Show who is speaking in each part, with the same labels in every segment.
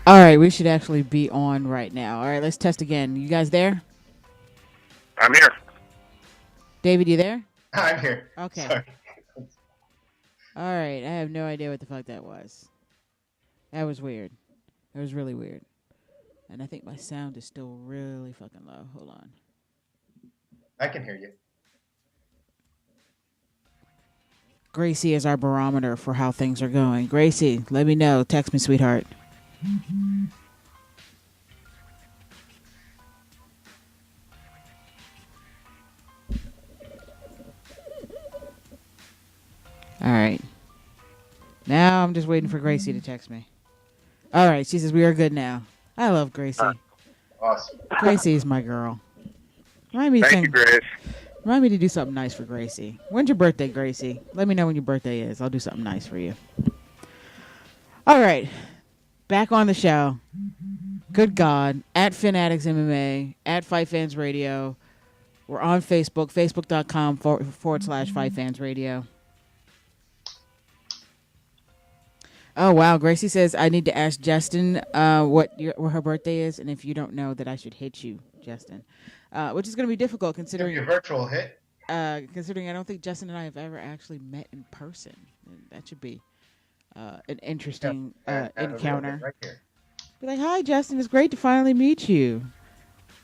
Speaker 1: All right, we should actually be on right now. All right, let's test again. You guys there?
Speaker 2: I'm here.
Speaker 1: David, you there?
Speaker 3: I'm here.
Speaker 1: Okay.
Speaker 3: Sorry.
Speaker 1: All right, I have no idea what the fuck that was. That was weird. It was really weird. And I think my sound is still really fucking low. Hold on.
Speaker 3: I can hear you.
Speaker 1: Gracie is our barometer for how things are going. Gracie, let me know. Text me, sweetheart. All right. Now I'm just waiting for Gracie to text me. All right, she says we are good now. I love Gracie.
Speaker 3: Awesome.
Speaker 1: Gracie is my girl. Remind me,
Speaker 2: Thank you, Grace.
Speaker 1: remind me to do something nice for Gracie. When's your birthday, Gracie? Let me know when your birthday is. I'll do something nice for you. All right, back on the show. Good God, at FanAddicts MMA, at Fight Fans Radio. We're on Facebook, facebook.com/Fight Fans Radio. Oh, wow. Gracie says, I need to ask Justin what her birthday is, and if you don't know, that I should hit you, Justin. Which is going to be difficult considering
Speaker 3: a virtual hit.
Speaker 1: Considering I don't think Justin and I have ever actually met in person. That should be an interesting encounter.
Speaker 3: Right here.
Speaker 1: Be like, hi, Justin. It's great to finally meet you.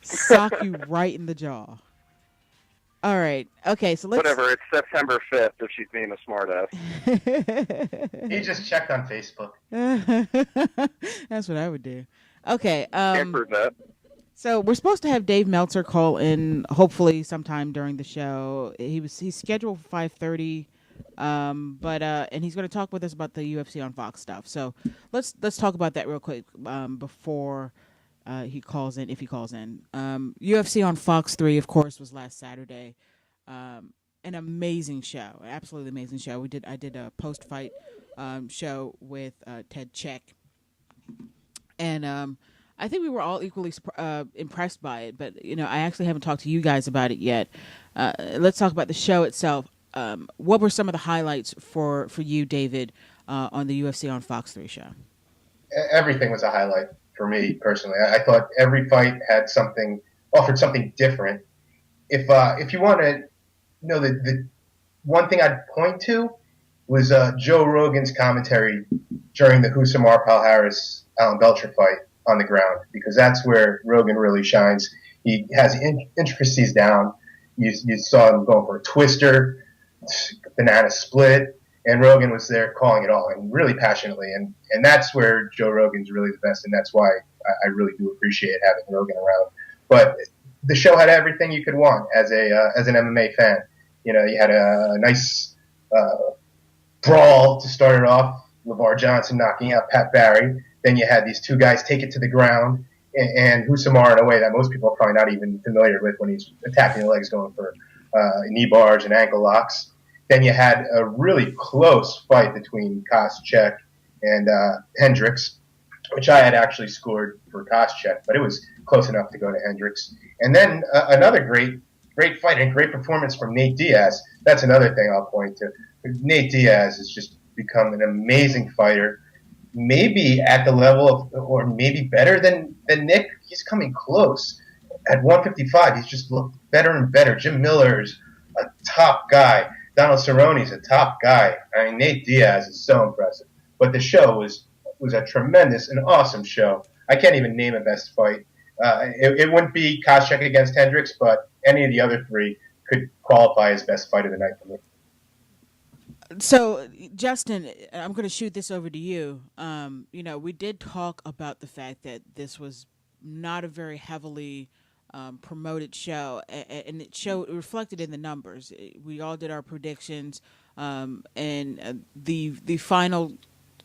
Speaker 1: Sock you right in the jaw. All right. Okay, so let's...
Speaker 2: Whatever, it's September 5th if she's being a smartass.
Speaker 3: He just checked on Facebook.
Speaker 1: That's what I would do. Okay.
Speaker 2: Can't prove that.
Speaker 1: So we're supposed to have Dave Meltzer call in hopefully sometime during the show. He's scheduled for 5:30, and he's going to talk with us about the UFC on Fox stuff. So let's talk about that real quick before he calls in, if he calls in. UFC on Fox 3, of course, was last Saturday. An amazing show, absolutely amazing show. I did a post-fight show with Ted Check, and I think we were all equally impressed by it. But I actually haven't talked to you guys about it yet. Let's talk about the show itself. What were some of the highlights for you, David, on the UFC on Fox 3 show?
Speaker 3: Everything was a highlight for me personally. I thought every fight had offered something different. If you want to know the one thing I'd point to was Joe Rogan's commentary during the Husamar Palhares Alan Belcher fight on the ground, because that's where Rogan really shines. He has intricacies down. You saw him going for a twister, banana split, and Rogan was there calling it all, and really passionately. And that's where Joe Rogan's really the best, and that's why I really do appreciate having Rogan around. But the show had everything you could want as an MMA fan. You had a nice brawl to start it off, LeVar Johnson knocking out Pat Barry. Then you had these two guys take it to the ground, and Husamar in a way that most people are probably not even familiar with when he's attacking the legs, going for knee bars and ankle locks. Then you had a really close fight between Koscheck and Hendricks, which I had actually scored for Koscheck, but it was close enough to go to Hendricks. And then another great fight and great performance from Nate Diaz. That's another thing I'll point to. Nate Diaz has just become an amazing fighter, maybe at the level of, or maybe better than Nick. He's coming close. At 155, he's just looked better and better. Jim Miller's a top guy. Donald Cerrone's a top guy. I mean, Nate Diaz is so impressive. But the show was a tremendous and awesome show. I can't even name a best fight. It wouldn't be Koscheck against Hendricks, but any of the other three could qualify as best fight of the night for me.
Speaker 1: So, Justin, I'm going to shoot this over to you. We did talk about the fact that this was not a very heavily promoted show, and it reflected in the numbers. We all did our predictions, and the final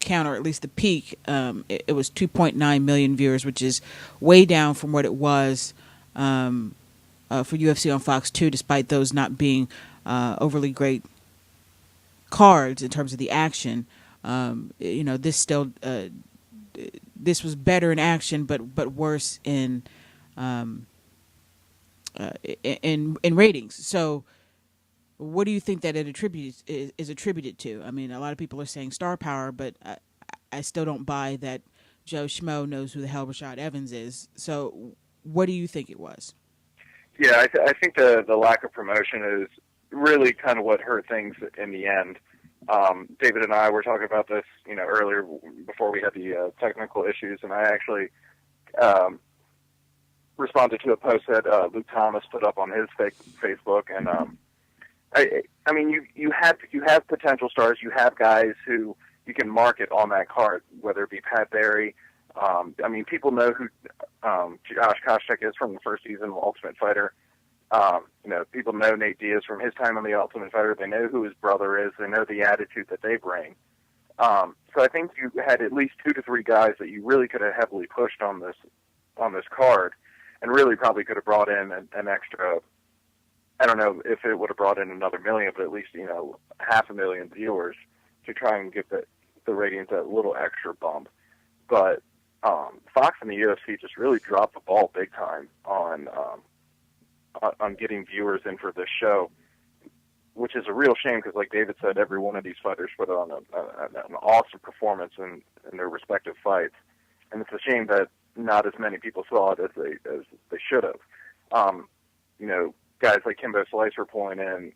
Speaker 1: count, or at least the peak, it was 2.9 million viewers, which is way down from what it was for UFC on Fox 2, despite those not being overly great cards in terms of the action. This still this was better in action, but worse in ratings. So, what do you think that is attributed to? I mean, a lot of people are saying star power, but I still don't buy that Joe Schmo knows who the hell Rashad Evans is. So what do you think it was?
Speaker 2: Yeah, I think the lack of promotion is really kind of what hurt things in the end. David and I were talking about this, earlier before we had the technical issues, and I actually responded to a post that Luke Thomas put up on his Facebook, and I mean, you have potential stars, you have guys who you can market on that card, whether it be Pat Barry. I mean, people know who Josh Koscheck is from the first season of Ultimate Fighter. People know Nate Diaz from his time on the Ultimate Fighter. They know who his brother is. They know the attitude that they bring. So I think you had at least 2 to 3 guys that you really could have heavily pushed on this card, and really probably could have brought in an extra. I don't know if it would have brought in another million, but at least 500,000 viewers to try and get the ratings a little extra bump. But Fox and the UFC just really dropped the ball big time on getting viewers in for this show, which is a real shame because, like David said, every one of these fighters put on an awesome performance in their respective fights, and it's a shame that not as many people saw it as they should have. Guys like Kimbo Slice were pulling in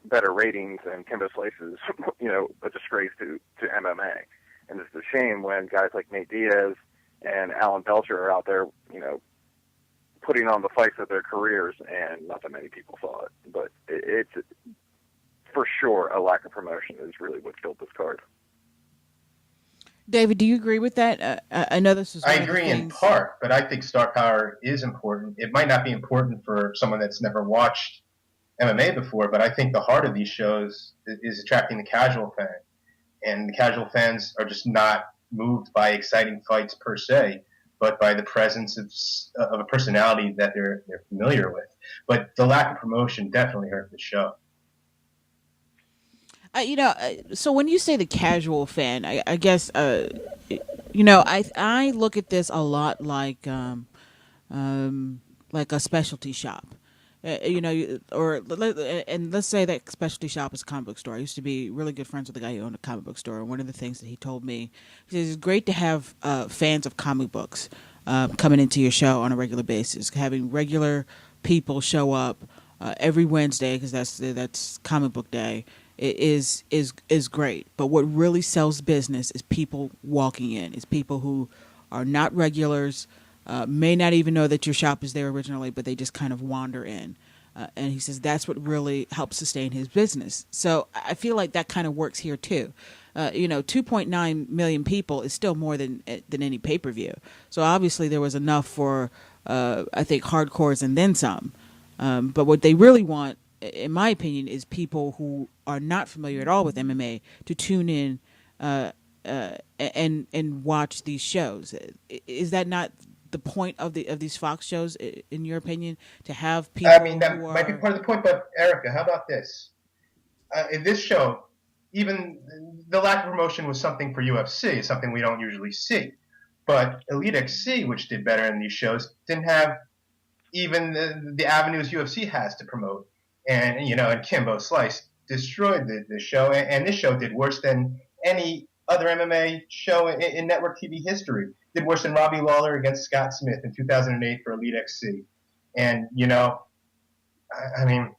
Speaker 2: better ratings, and Kimbo Slice is a disgrace to MMA, and it's a shame when guys like Nate Diaz and Alan Belcher are out there, putting on the fights of their careers, and not that many people saw it. But it's for sure a lack of promotion is really what killed this card.
Speaker 1: David, do you agree with that? I know this is.
Speaker 3: I agree in part, but I think star power is important. It might not be important for someone that's never watched MMA before, but I think the heart of these shows is attracting the casual fan, and the casual fans are just not moved by exciting fights per se, but by the presence of a personality that they're familiar with. But the lack of promotion definitely hurt the show.
Speaker 1: So when you say the casual fan, I guess, I look at this a lot like a specialty shop. And let's say that specialty shop is a comic book store. I used to be really good friends with a guy who owned a comic book store. And one of the things that he told me, he says, it's great to have fans of comic books coming into your show on a regular basis. Having regular people show up every Wednesday, because that's comic book day, is great. But what really sells business is people walking in. It's people who are not regulars, may not even know that your shop is there originally, but they just kind of wander in. And he says that's what really helps sustain his business. So I feel like that kind of works here too. 2.9 million people is still more than any pay-per-view. So obviously there was enough for, I think, hardcores and then some. But what they really want, in my opinion, is people who are not familiar at all with MMA to tune in and watch these shows. Is that not the point of these Fox shows, in your opinion, to have people? I
Speaker 3: mean, that might be part of the point. But Erica, how about this? In this show, even the lack of promotion was something for UFC, something we don't usually see. But Elite XC, which did better in these shows, didn't have even the avenues UFC has to promote. And, and Kimbo Slice destroyed the show. And this show did worse than any other MMA show in network TV history. Did worse than Robbie Lawler against Scott Smith in 2008 for Elite XC. And, I mean,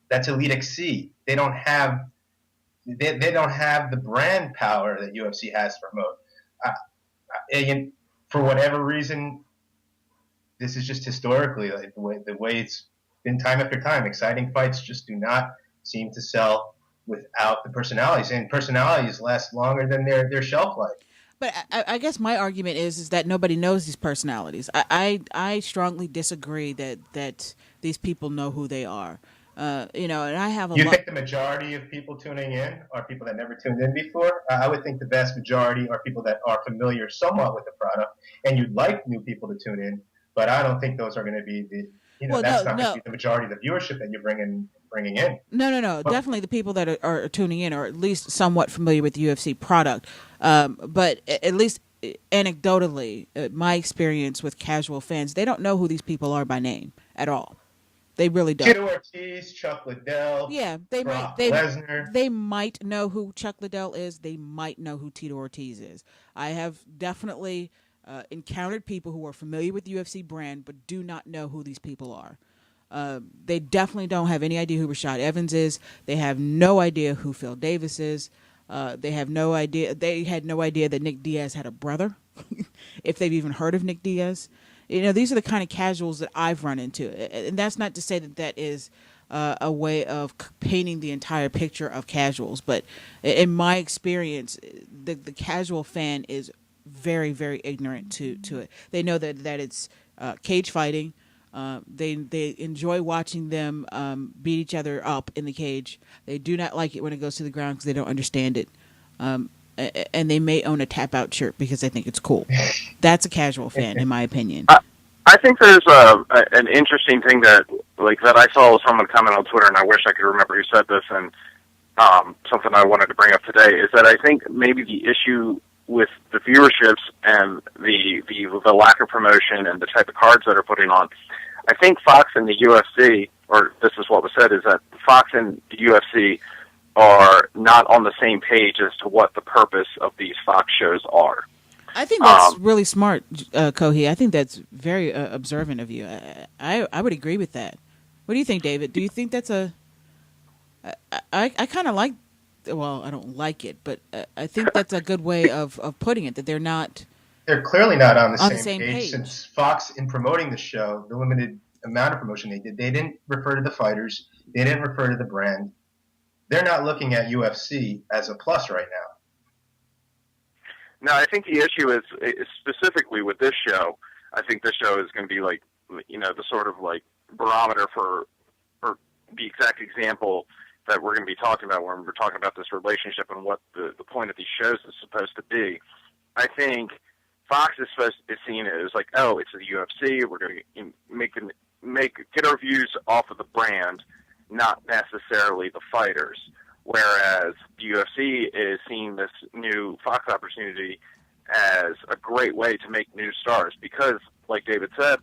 Speaker 3: that's Elite XC. They don't have the brand power that UFC has to promote. And for whatever reason, this is just historically like the way it's been time after time. Exciting fights just do not seem to sell without the personalities, and personalities last longer than their shelf life.
Speaker 1: But I guess my argument is that nobody knows these personalities. I strongly disagree that these people know who they are. And I have a.
Speaker 3: You think the majority of people tuning in are people that never tuned in before? I would think the vast majority are people that are familiar somewhat with the product, and you'd like new people to tune in. But I don't think those are going to be that's not going to be the majority of the viewership that you're bringing in.
Speaker 1: No. Well, definitely the people that are tuning in are at least somewhat familiar with the UFC product. But at least anecdotally, my experience with casual fans, they don't know who these people are by name at all. They really don't.
Speaker 3: Tito Ortiz, Chuck Liddell,
Speaker 1: Yeah,
Speaker 3: Brock Lesnar.
Speaker 1: they might know who Chuck Liddell is. They might know who Tito Ortiz is. I have definitely encountered people who are familiar with the UFC brand but do not know who these people are. They definitely don't have any idea who Rashad Evans is. They have no idea who Phil Davis is. They have no idea. They had no idea that Nick Diaz had a brother, if they've even heard of Nick Diaz. You know, these are the kind of casuals that I've run into, and that's not to say that that is a way of painting the entire picture of casuals. But in my experience, the casual fan is very, very ignorant to it. They know that it's cage fighting. They enjoy watching them beat each other up in the cage. They do not like it when it goes to the ground because they don't understand it. And they may own a tap out shirt because they think it's cool. That's a casual fan, in my opinion.
Speaker 2: I think there's an interesting thing that I saw someone comment on Twitter, and I wish I could remember who said this, and something I wanted to bring up today is that I think maybe the issue with the viewerships and the lack of promotion and the type of cards that are putting on, I think Fox and the UFC, or this is what was said, is that Fox and the UFC are not on the same page as to what the purpose of these Fox shows are.
Speaker 1: I think that's really smart, Kohi. I think that's very observant of you. I would agree with that. What do you think, David? Do you think that's a... I kind of like... Well, I don't like it, but I think that's a good way of putting it, that they're not...
Speaker 3: They're clearly not on the
Speaker 1: same page.
Speaker 3: Since Fox, in promoting the show, the limited amount of promotion they did, they didn't refer to the fighters. They didn't refer to the brand. They're not looking at UFC as a plus right now.
Speaker 2: No, I think the issue is specifically with this show. I think this show is going to be the sort of barometer for, or the exact example that we're going to be talking about when we're talking about this relationship and what the point of these shows is supposed to be. I think Fox is supposed to see it as it's the UFC. We're going to get our views off of the brand, not necessarily the fighters. Whereas the UFC is seeing this new Fox opportunity as a great way to make new stars because, like David said,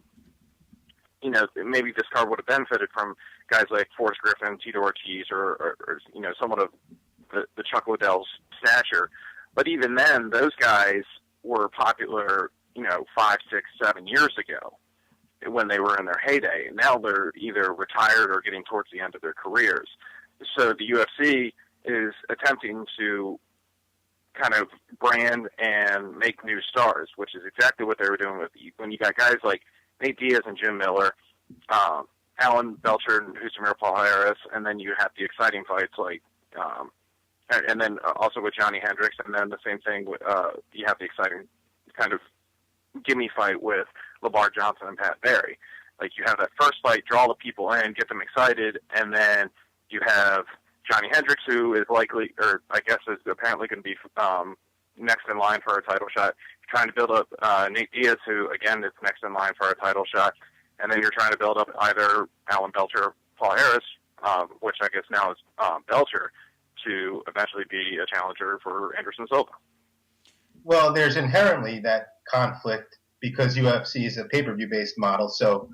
Speaker 2: maybe this card would have benefited from guys like Forrest Griffin, Tito Ortiz, or somewhat of the Chuck Liddell's stature. But even then, those guys were popular, 5, 6, 7 years ago when they were in their heyday. Now they're either retired or getting towards the end of their careers. So the UFC is attempting to kind of brand and make new stars, which is exactly what they were doing when you got guys like Nate Diaz and Jim Miller, Alan Belcher and Hussein Paul Harris, and then you have the exciting fights and then also with Johnny Hendricks, and then the same thing with you have the exciting kind of gimme fight with Lamar Johnson and Pat Barry. You have that first fight, draw the people in, get them excited, and then you have Johnny Hendricks, who is likely, or I guess is apparently going to be next in line for a title shot. You're trying to build up Nate Diaz, who, again, is next in line for a title shot. And then you're trying to build up either Alan Belcher or Paul Harris, which I guess now is Belcher, to eventually be a challenger for Anderson Silva.
Speaker 3: Well, there's inherently that conflict because UFC is a pay-per-view based model. So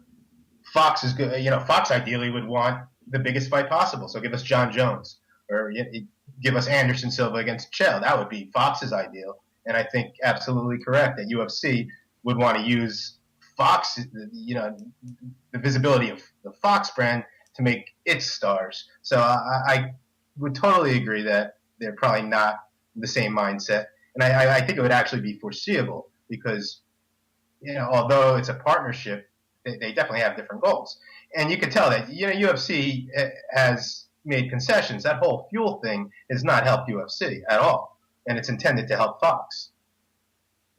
Speaker 3: Fox is good. Fox ideally would want the biggest fight possible. So give us John Jones or give us Anderson Silva against Chael. That would be Fox's ideal. And I think absolutely correct that UFC would want to use Fox, the visibility of the Fox brand to make its stars. So I would totally agree that they're probably not the same mindset. And I think it would actually be foreseeable because, although it's a partnership, they definitely have different goals. And you can tell that, UFC has made concessions. That whole fuel thing has not helped UFC at all. And it's intended to help Fox.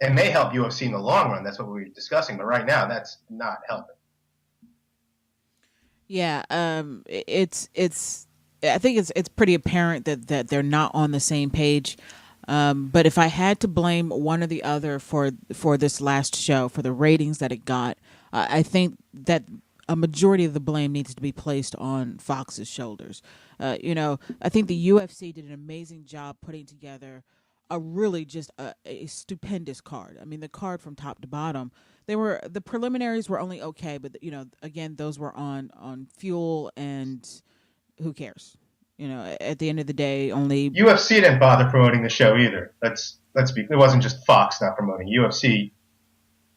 Speaker 3: It may help UFC in the long run. That's what we were discussing. But right now, that's not helping.
Speaker 1: Yeah, I think it's pretty apparent that they're not on the same page. But if I had to blame one or the other for this last show, for the ratings that it got, I think that a majority of the blame needs to be placed on Fox's shoulders. I think the UFC did an amazing job putting together a really just a stupendous card. I mean, the card from top to bottom. The preliminaries were only okay, but again, those were on Fuel, and who cares? At the end of the day, only
Speaker 3: UFC didn't bother promoting the show either. It wasn't just Fox not promoting. UFC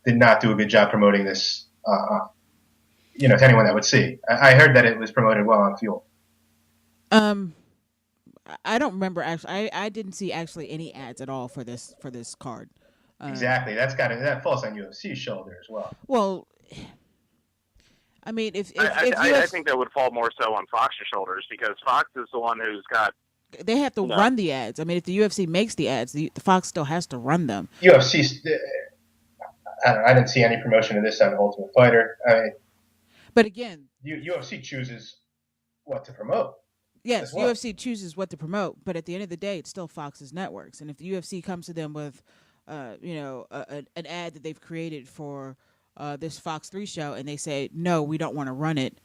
Speaker 3: did not do a good job promoting this. To anyone that would see. I heard that it was promoted well on Fuel.
Speaker 1: I don't remember actually. I didn't see actually any ads at all for this card.
Speaker 3: Exactly. That falls on UFC's shoulder as well.
Speaker 1: Well, I mean, if
Speaker 2: I think that would fall more so on Fox's shoulders, because Fox is the one who's got.
Speaker 1: They have to run the ads. I mean, if the UFC makes the ads, the Fox still has to run them.
Speaker 3: UFC. I didn't see any promotion of this on Ultimate Fighter.
Speaker 1: But again,
Speaker 3: UFC chooses what to promote.
Speaker 1: Yes, UFC chooses what to promote, but at the end of the day, it's still Fox's networks. And if the UFC comes to them with, an ad that they've created for this Fox 3 show, and they say, no, we don't want to run it,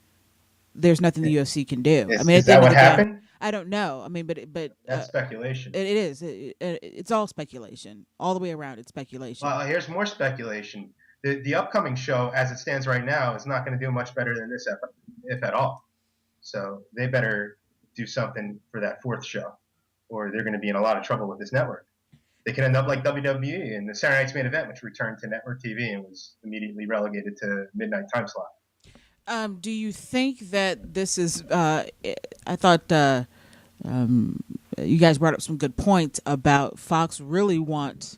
Speaker 1: there's nothing the UFC can do.
Speaker 3: Is that what happened?
Speaker 1: I don't know. I mean, but
Speaker 3: that's speculation.
Speaker 1: It is. It's all speculation. All the way around, it's speculation.
Speaker 3: Well, here's more speculation. The upcoming show, as it stands right now, is not going to do much better than this, if at all. So they better do something for that fourth show, or they're going to be in a lot of trouble with this network. They could end up like WWE in the Saturday Night's Main Event, which returned to network TV and was immediately relegated to midnight time slot.
Speaker 1: Do you think that this is? I thought you guys brought up some good points about Fox really wants.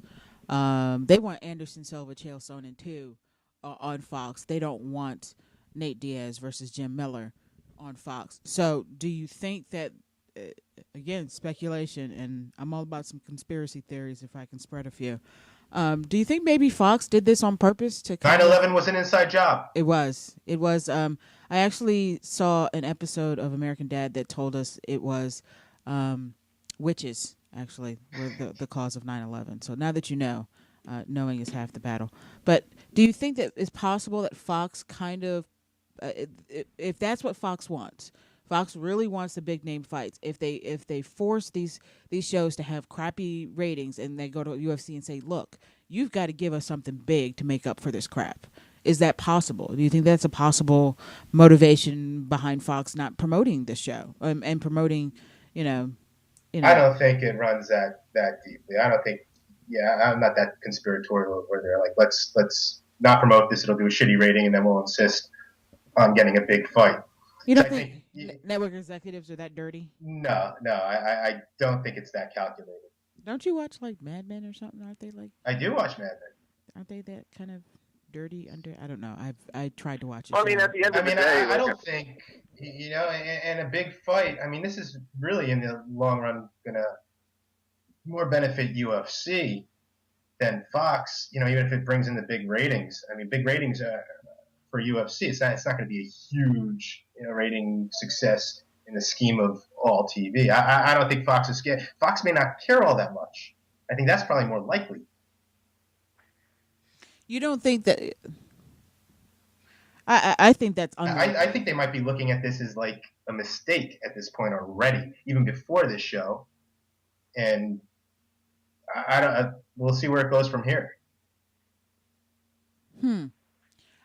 Speaker 1: They want Anderson Silva, Chael Sonnen too on Fox. They don't want Nate Diaz versus Jim Miller on Fox. So do you think that, again, speculation, and I'm all about some conspiracy theories if I can spread a few. Do you think maybe Fox did this on purpose to
Speaker 3: 9/11 was an inside job?
Speaker 1: It was. I actually saw an episode of American Dad that told us it was witches actually were the cause of 9/11. So now that you know, knowing is half the battle. But do you think that it's possible that Fox kind of if that's what Fox wants, Fox really wants the big name fights. If they force these shows to have crappy ratings, and they go to UFC and say, "Look, you've got to give us something big to make up for this crap," is that possible? Do you think that's a possible motivation behind Fox not promoting the show and promoting, you know?
Speaker 3: I don't think it runs that deeply. I don't think. Yeah, I'm not that conspiratorial where they're like, let's not promote this. It'll do a shitty rating, and then we'll insist on getting a big fight.
Speaker 1: You don't think network executives are that dirty?
Speaker 3: No, I don't think it's that calculated.
Speaker 1: Don't you watch like Mad Men or something? Aren't they like?
Speaker 3: I do watch Mad Men.
Speaker 1: Aren't they that kind of dirty? I don't know. I tried to watch it.
Speaker 2: Well, I mean, at the end of the day,
Speaker 3: I don't think and a big fight. I mean, this is really in the long run gonna more benefit UFC than Fox. Even if it brings in the big ratings. I mean, big ratings for UFC. It's not going to be a huge rating success in the scheme of all TV. I don't think Fox is scared. Fox may not care all that much. I think that's probably more likely.
Speaker 1: You don't think that? I think that's unlikely.
Speaker 3: I think they might be looking at this as like a mistake at this point already, even before this show. And we'll see where it goes from here.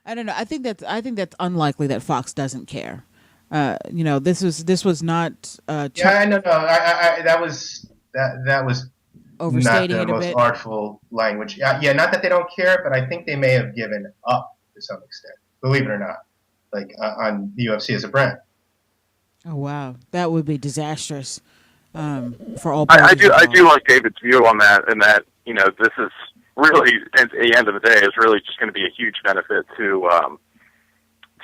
Speaker 1: I don't know. I think that's unlikely that Fox doesn't care. This was not.
Speaker 3: Yeah, no. That was
Speaker 1: overstating
Speaker 3: not the
Speaker 1: it a
Speaker 3: most
Speaker 1: bit.
Speaker 3: Artful language. Yeah, not that they don't care, but I think they may have given up to some extent. Believe it or not, like on the UFC as a brand.
Speaker 1: Oh wow, that would be disastrous for all.
Speaker 2: I do like David's view on that, and that this is really, at the end of the day, is really just going to be a huge benefit to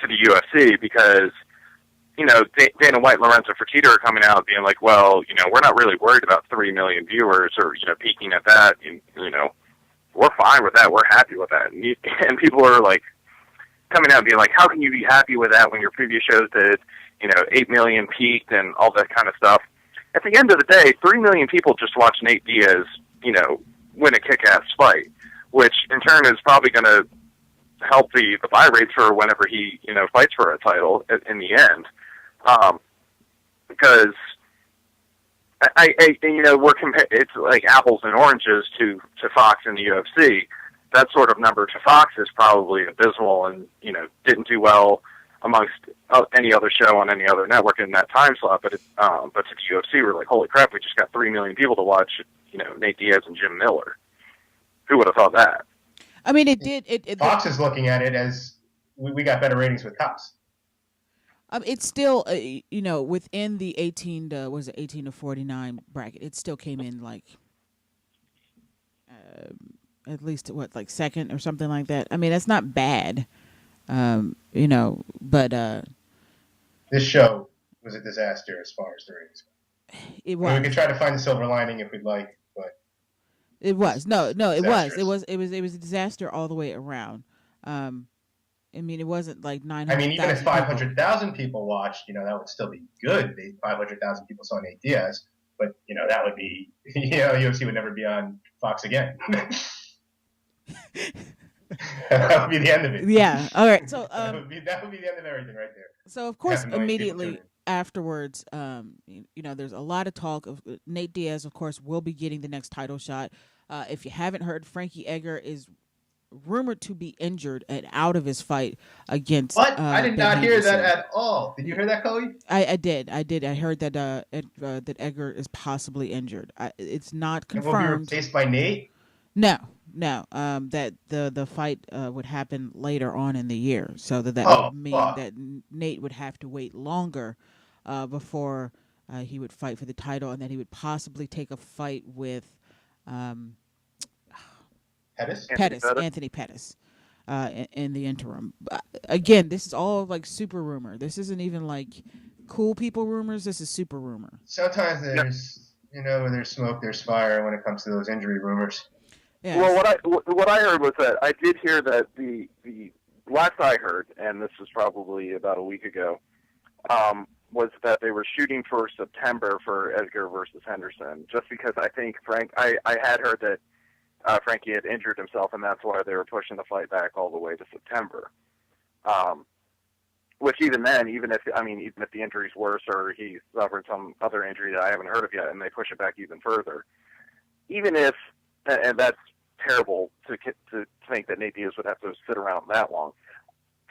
Speaker 2: the UFC, because Dana White and Lorenzo Fertitta are coming out being like, well, we're not really worried about 3 million viewers or peaking at that. We're fine with that. We're happy with that. And people are like coming out and being like, how can you be happy with that when your previous shows did 8 million peaked and all that kind of stuff? At the end of the day, 3 million people just watch Nate Diaz, win a kick-ass fight, which in turn is probably going to help the buy rates for whenever he, fights for a title in the end. Because, we're it's like apples and oranges to Fox and the UFC. That sort of number to Fox is probably abysmal, and didn't do well amongst any other show on any other network in that time slot. But to the UFC, we're like, holy crap, we just got 3 million people to watch, Nate Diaz and Jim Miller. Who would have thought that?
Speaker 1: I mean, it did.
Speaker 3: Fox is looking at it as we got better ratings with cops.
Speaker 1: It's still, within the 18 to 49 bracket. It still came in like, at least second or something like that. I mean, that's not bad, but
Speaker 3: this show was a disaster as far as the ratings go.
Speaker 1: It was.
Speaker 3: We could try to find the silver lining if we'd like, but
Speaker 1: it was it was a disaster all the way around. I mean, it wasn't like 900,000.
Speaker 3: I mean, even if 500,000 people watched, that would still be good. 500,000 people saw Nate Diaz, but that would be, UFC would never be on Fox again. That would be the end of it.
Speaker 1: Yeah. All right. So
Speaker 3: that would be the end of everything right there.
Speaker 1: So of course, immediately afterwards, there's a lot of talk of Nate Diaz. Of course, will be getting the next title shot. If you haven't heard, Frankie Edgar is rumored to be injured and out of his fight against.
Speaker 3: What? I did not hear that at all. Did you hear that, Chloe?
Speaker 1: I did. I heard that that Edgar is possibly injured. It's not confirmed.
Speaker 3: And will be replaced by Nate?
Speaker 1: No. That the fight would happen later on in the year, so that would mean that Nate would have to wait longer before he would fight for the title, and that he would possibly take a fight with. Anthony Pettis, in the interim. Again, this is all like super rumor. This isn't even like cool people rumors. This is super rumor.
Speaker 3: Sometimes there's, when there's smoke, there's fire when it comes to those injury rumors.
Speaker 1: Yeah.
Speaker 2: Well, what I heard was that I did hear that the last I heard, and this was probably about a week ago, was that they were shooting for September for Edgar versus Henderson, just because I think I had heard that Frankie had injured himself, and that's why they were pushing the fight back all the way to September. Which even then, even if the injury's worse or he suffered some other injury that I haven't heard of yet, and they push it back even further, even if, and that's terrible to think that Nate Diaz would have to sit around that long.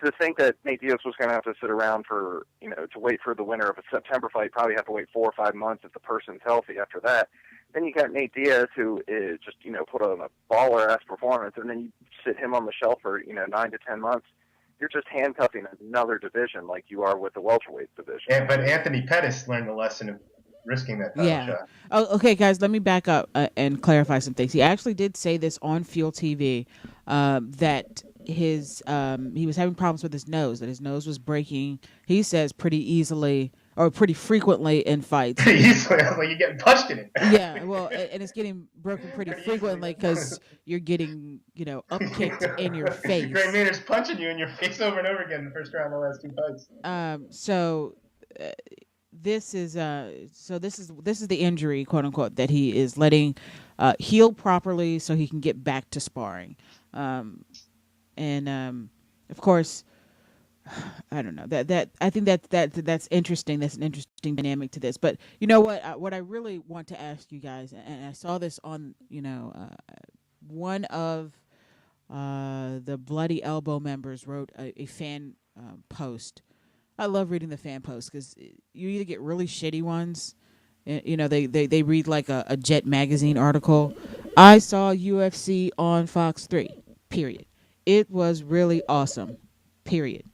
Speaker 2: To think that Nate Diaz was going to have to sit around for, to wait for the winner of a September fight, probably have to wait 4 or 5 months if the person's healthy after that. Then you got Nate Diaz, who is just, put on a baller-ass performance, and then you sit him on the shelf for, 9 to 10 months. You're just handcuffing another division like you are with the welterweight division.
Speaker 3: But Anthony Pettis learned the lesson of risking that title shot.
Speaker 1: Oh, okay, guys, let me back up and clarify some things. He actually did say this on Fuel TV, that his he was having problems with his nose, that his nose was breaking, he says, pretty easily or pretty frequently in fights.
Speaker 3: Pretty easily? Like you're getting punched in it.
Speaker 1: Yeah, well, and it's getting broken pretty frequently because you're getting, upkicked in your face.
Speaker 3: Gray Maynard's punching you in your face over and over again in the first round of the last 2 fights. This is the injury, quote unquote, that he is letting heal properly so he can get back to sparring. Of course, I don't know that I think that's interesting. That's an interesting dynamic to this. But you know what I really want to ask you guys, and I saw this on one of the Bloody Elbow members wrote a fan post. I love reading the fan posts because you either get really shitty ones. They read like a Jet magazine article. I saw UFC on Fox 3, period. It was really awesome, period.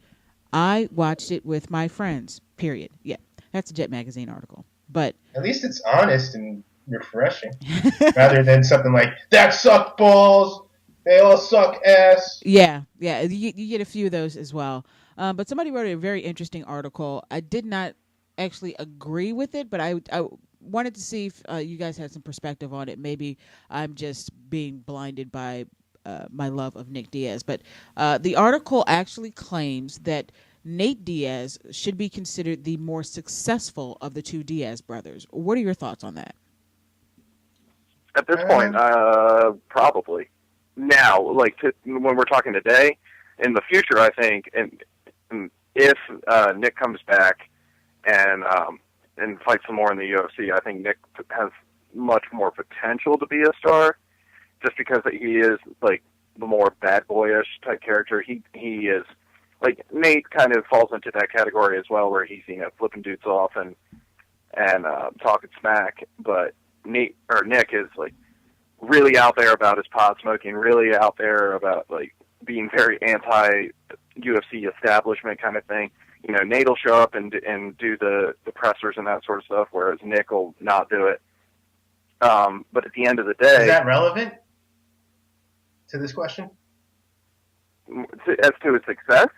Speaker 3: I watched it with my friends, period. Yeah, that's a Jet magazine article. But at least it's honest and refreshing rather than something like, that sucked balls, they all suck ass.
Speaker 1: Yeah, you get a few of those as well. But somebody wrote a very interesting article. I did not actually agree with it, but I wanted to see if you guys had some perspective on it. Maybe I'm just being blinded by my love of Nick Diaz. But the article actually claims that Nate Diaz should be considered the more successful of the two Diaz brothers. What are your thoughts on that?
Speaker 2: At this point, probably. Now, when we're talking today, in the future, I think, and if Nick comes back and and fight some more in the UFC. I think Nick has much more potential to be a star, just because he is like the more bad boyish type character. He is like Nate kind of falls into that category as well, where he's flipping dudes off and talking smack. But Nick is like really out there about his pot smoking, really out there about like being very anti UFC establishment kind of thing. Nate will show up and do the pressers and that sort of stuff, whereas Nick will not do it. But at the end of the day,
Speaker 3: is that relevant to this question?
Speaker 2: As to his success,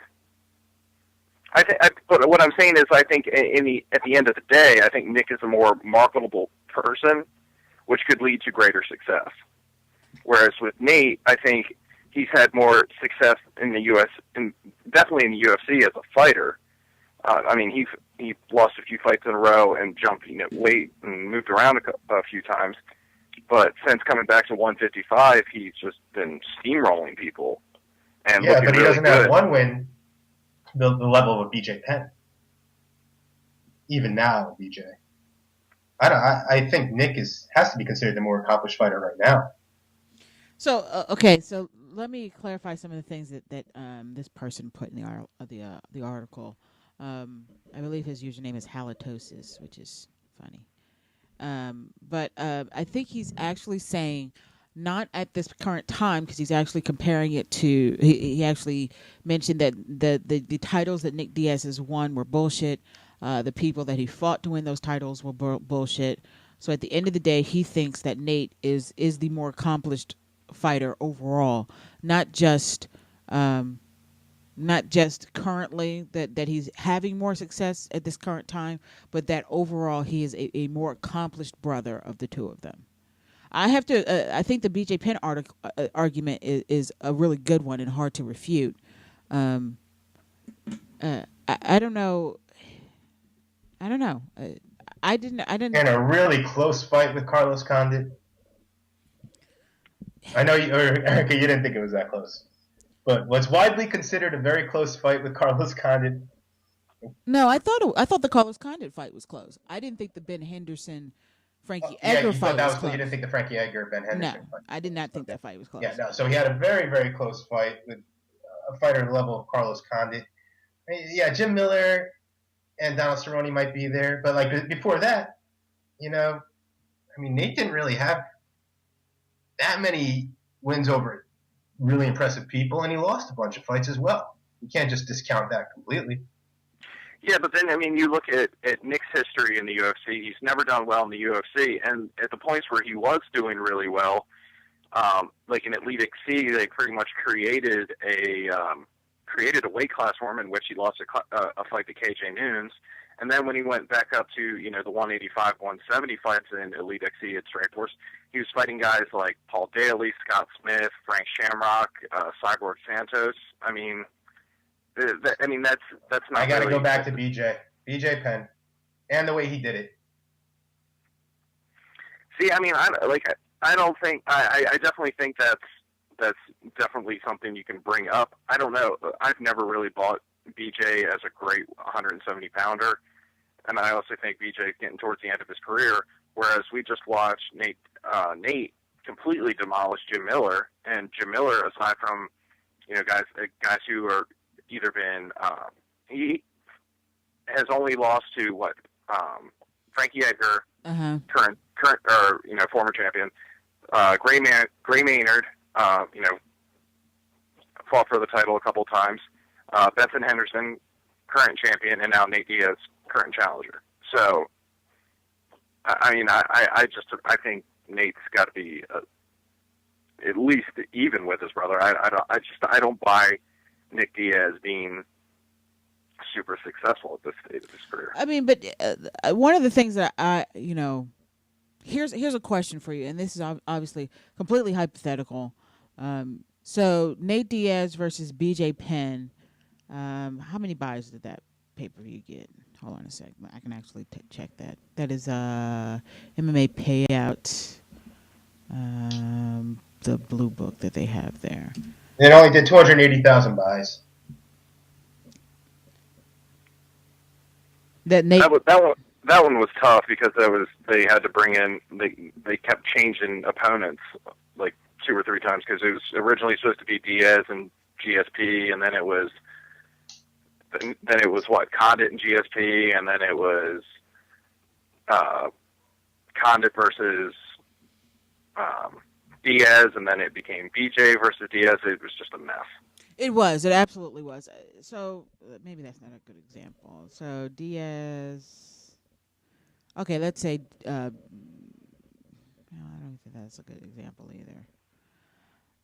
Speaker 2: but what I'm saying is, I think at the end of the day, I think Nick is a more marketable person, which could lead to greater success. Whereas with Nate, I think he's had more success in the US, and definitely in the UFC as a fighter. I mean, he lost a few fights in a row and jumped weight and moved around a few times. But since coming back to 155, he's just been steamrolling people. And
Speaker 3: yeah, but he
Speaker 2: really
Speaker 3: doesn't have one win the level of BJ Penn. Even now, BJ. I think Nick has to be considered the more accomplished fighter right now.
Speaker 1: So okay, so let me clarify some of the things that this person put in the article. I believe his username is halitosis, which is funny. But I think he's actually saying not at this current time, because he's actually comparing it to. He actually mentioned that the titles that Nick Diaz has won were bullshit. The people that he fought to win those titles were bullshit. So at the end of the day, he thinks that Nate is the more accomplished fighter overall, not just currently that he's having more success at this current time, but that overall he is a more accomplished brother of the two of them. I think the BJ Penn argument is a really good one and hard to refute. I don't know. I didn't.
Speaker 3: And a really close fight with Carlos Condit. I know Erica, you didn't think it was that close, but what's widely considered a very close fight with Carlos Condit.
Speaker 1: No, I thought the Carlos Condit fight was close. I didn't think the Ben Henderson Frankie Edgar fight was close.
Speaker 3: You didn't think the Frankie Edgar Ben Henderson fight?
Speaker 1: I did not think that fight was close.
Speaker 3: Yeah, no. So he had a very, very close fight with a fighter at the level of Carlos Condit. Yeah, Jim Miller and Donald Cerrone might be there, but like before that, Nate didn't really have that many wins over really impressive people, and he lost a bunch of fights as well. You can't just discount that completely.
Speaker 2: Yeah, but then, you look at Nick's history in the UFC. He's never done well in the UFC, and at the points where he was doing really well, like in Elite XC, they pretty much created a weight class for him in which he lost a fight to KJ Noons. And then when he went back up to, the 185, 170 fights in Elite XC at Strikeforce, he was fighting guys like Paul Daly, Scott Smith, Frank Shamrock, Cyborg Santos. That's not.
Speaker 3: I got to
Speaker 2: really
Speaker 3: go back to BJ Penn, and the way he did it.
Speaker 2: See, I don't think I definitely think that's definitely something you can bring up. I don't know. I've never really bought BJ as a great 170 pounder, and I also think BJ is getting towards the end of his career. Whereas we just watched Nate completely demolish Jim Miller, and Jim Miller, aside from guys who are either been he has only lost to Frankie Edgar, current or former champion, Gray Maynard, fought for the title a couple times, Benson Henderson, current champion, and now Nate Diaz, current challenger. So I think Nate's got to be at least even with his brother. I don't buy Nick Diaz being super successful at this stage of his career.
Speaker 1: But one of the things that here's a question for you, and this is obviously completely hypothetical. So Nate Diaz versus BJ Penn, how many buys did that pay-per-view get? Hold on a sec. I can actually check that. That is MMA payout, the blue book that they have there.
Speaker 3: It only did 280,000 buys.
Speaker 2: That that one was tough because they had to bring in they kept changing opponents like 2 or 3 times because it was originally supposed to be Diaz and GSP, and then it was what, Condit and GSP, and then it was Condit versus Diaz, and then it became BJ versus Diaz. It was just a mess.
Speaker 1: It was. It absolutely was. So maybe that's not a good example. So Diaz. Okay, let's say. No, I don't think that's a good example either.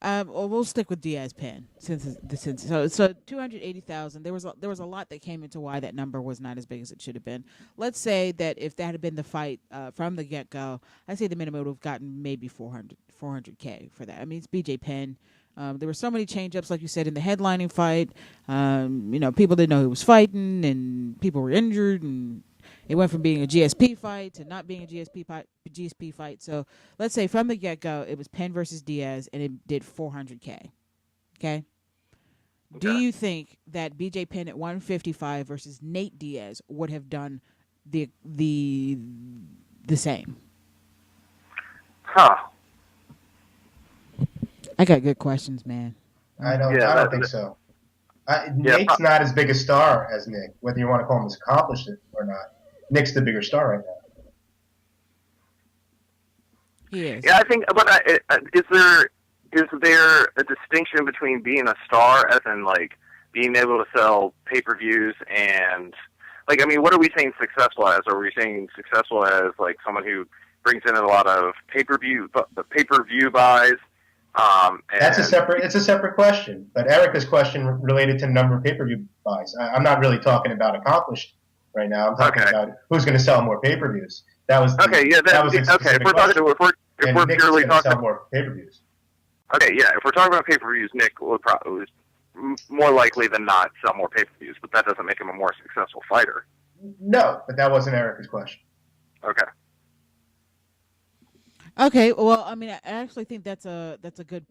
Speaker 1: Well, we'll stick with Diaz Penn since 280,000. There was a lot that came into why that number was not as big as it should have been. Let's say that if that had been the fight from the get go, I'd say the minimum would have gotten maybe 400K for that. I mean, it's BJ Penn. There were so many change-ups, like you said, in the headlining fight. People didn't know who was fighting, and people were injured, and it went from being a GSP fight to not being a GSP fight. So let's say from the get-go, it was Penn versus Diaz, and it did 400K. Okay? Do you think that BJ Penn at 155 versus Nate Diaz would have done the same?
Speaker 2: Huh.
Speaker 1: I got good questions, man.
Speaker 3: I don't think so. Nate's not as big a star as Nick, whether you want to call him as accomplished or not. Nick's the bigger star right now.
Speaker 1: He is.
Speaker 2: Yeah, I think. But is there a distinction between being a star, as in like being able to sell pay-per-views, and like, I mean, what are we saying successful as? Are we saying successful as like someone who brings in a lot of pay-per-view buys?
Speaker 3: It's a separate question. But Erica's question related to number of pay-per-view buys. I'm not really talking about accomplished right now. I'm talking about who's going to sell more pay-per-views. That was okay. If we're purely talking sell more pay-per-views.
Speaker 2: Okay, yeah. If we're talking about pay-per-views, Nick will probably more likely than not sell more pay-per-views, but that doesn't make him a more successful fighter.
Speaker 3: No, but that wasn't Erica's question.
Speaker 2: Okay.
Speaker 1: Okay, well, I mean, I actually think that's a good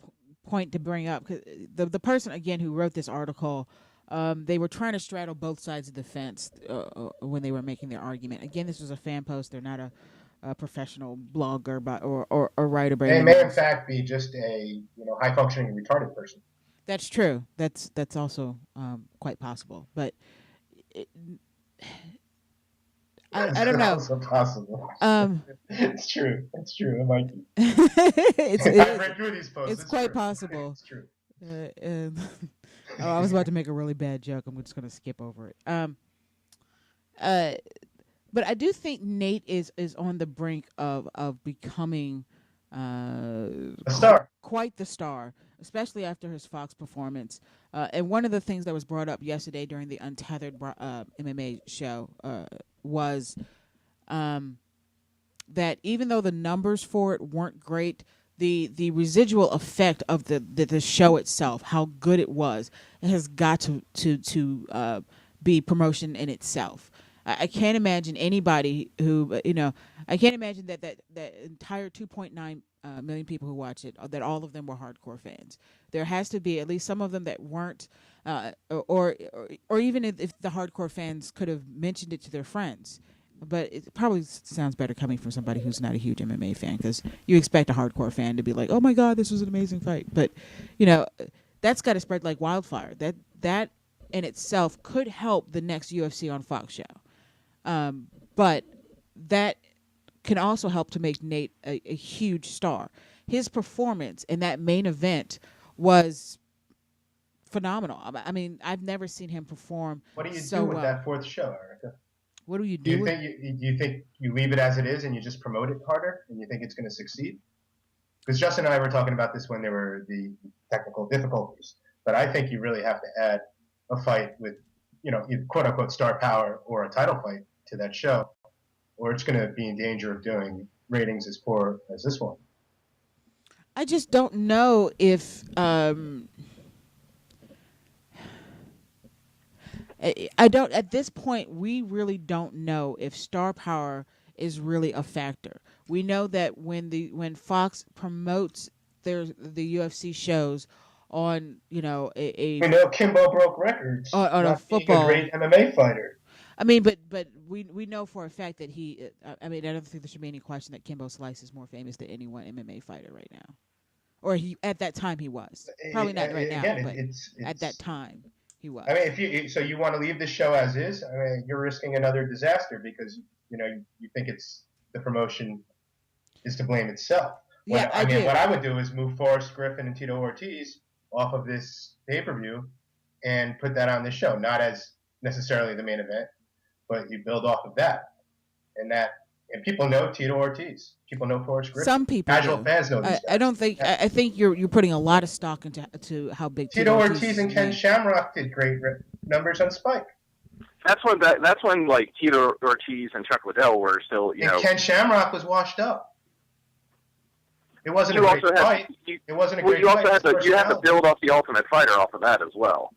Speaker 1: point to bring up, because the person, again, who wrote this article, they were trying to straddle both sides of the fence when they were making their argument. Again, this was a fan post; they're not a professional blogger or writer.
Speaker 3: They may, in fact, be just a high functioning retarded person.
Speaker 1: That's true. That's also quite possible, but. I don't know.
Speaker 3: It's also possible. It's true. It's true. It might be. I've read through these posts.
Speaker 1: It's quite possible.
Speaker 3: It's true.
Speaker 1: I was about to make a really bad joke. I'm just going to skip over it. But I do think Nate is on the brink of becoming
Speaker 3: a star.
Speaker 1: Quite the star, especially after his Fox performance. And one of the things that was brought up yesterday during the Untethered MMA show was that even though the numbers for it weren't great, the residual effect of the show itself, how good it was, it has got to be promotion in itself. I can't imagine anybody who I can't imagine that entire 2.9 million people who watch it, that all of them were hardcore fans. There has to be at least some of them that weren't, or even if the hardcore fans could have mentioned it to their friends. But it probably sounds better coming from somebody who's not a huge MMA fan, because you expect a hardcore fan to be like, "Oh my God, this was an amazing fight." But that's got to spread like wildfire. That in itself could help the next UFC on Fox show. But that can also help to make Nate a huge star. His performance in that main event was phenomenal. I mean, I've never seen him perform so well.
Speaker 3: What do you do with that fourth show, Erica?
Speaker 1: What do you do?
Speaker 3: Do you think you leave it as it is and you just promote it harder, and you think it's going to succeed? Because Justin and I were talking about this when there were the technical difficulties. But I think you really have to add a fight with, either quote unquote star power or a title fight to that show, or it's going to be in danger of doing ratings as poor as this one.
Speaker 1: I just don't know if I don't. At this point, we really don't know if star power is really a factor. We know that when Fox promotes the UFC shows on,
Speaker 3: we know Kimbo broke records
Speaker 1: on a football
Speaker 3: being a great MMA fighter.
Speaker 1: I mean, but we know for a fact that he. I mean, I don't think there should be any question that Kimbo Slice is more famous than any one MMA fighter right now, or he at that time he was. Probably not right now,
Speaker 3: Again,
Speaker 1: but
Speaker 3: it's
Speaker 1: at that time he was.
Speaker 3: I mean, if you want to leave the show as is, I mean, you're risking another disaster because you think it's the promotion is to blame itself.
Speaker 1: Yeah, I
Speaker 3: mean,
Speaker 1: do.
Speaker 3: what I would do is move Forrest Griffin and Tito Ortiz off of this pay-per-view and put that on the show, not as necessarily the main event, but you build off of that, and people know Tito Ortiz, people know Forrest Griffin.
Speaker 1: Some people
Speaker 3: Casual
Speaker 1: do.
Speaker 3: fans know these guys.
Speaker 1: I don't think. I think you're putting a lot of stock into how big
Speaker 3: Tito Ortiz and Ken Shamrock did great numbers on Spike.
Speaker 2: That's when like Tito Ortiz and Chuck Liddell were still,
Speaker 3: And Ken Shamrock was washed up. It wasn't a great fight. It wasn't a great
Speaker 2: you
Speaker 3: fight.
Speaker 2: Also you had to build off the Ultimate Fighter off of that as well.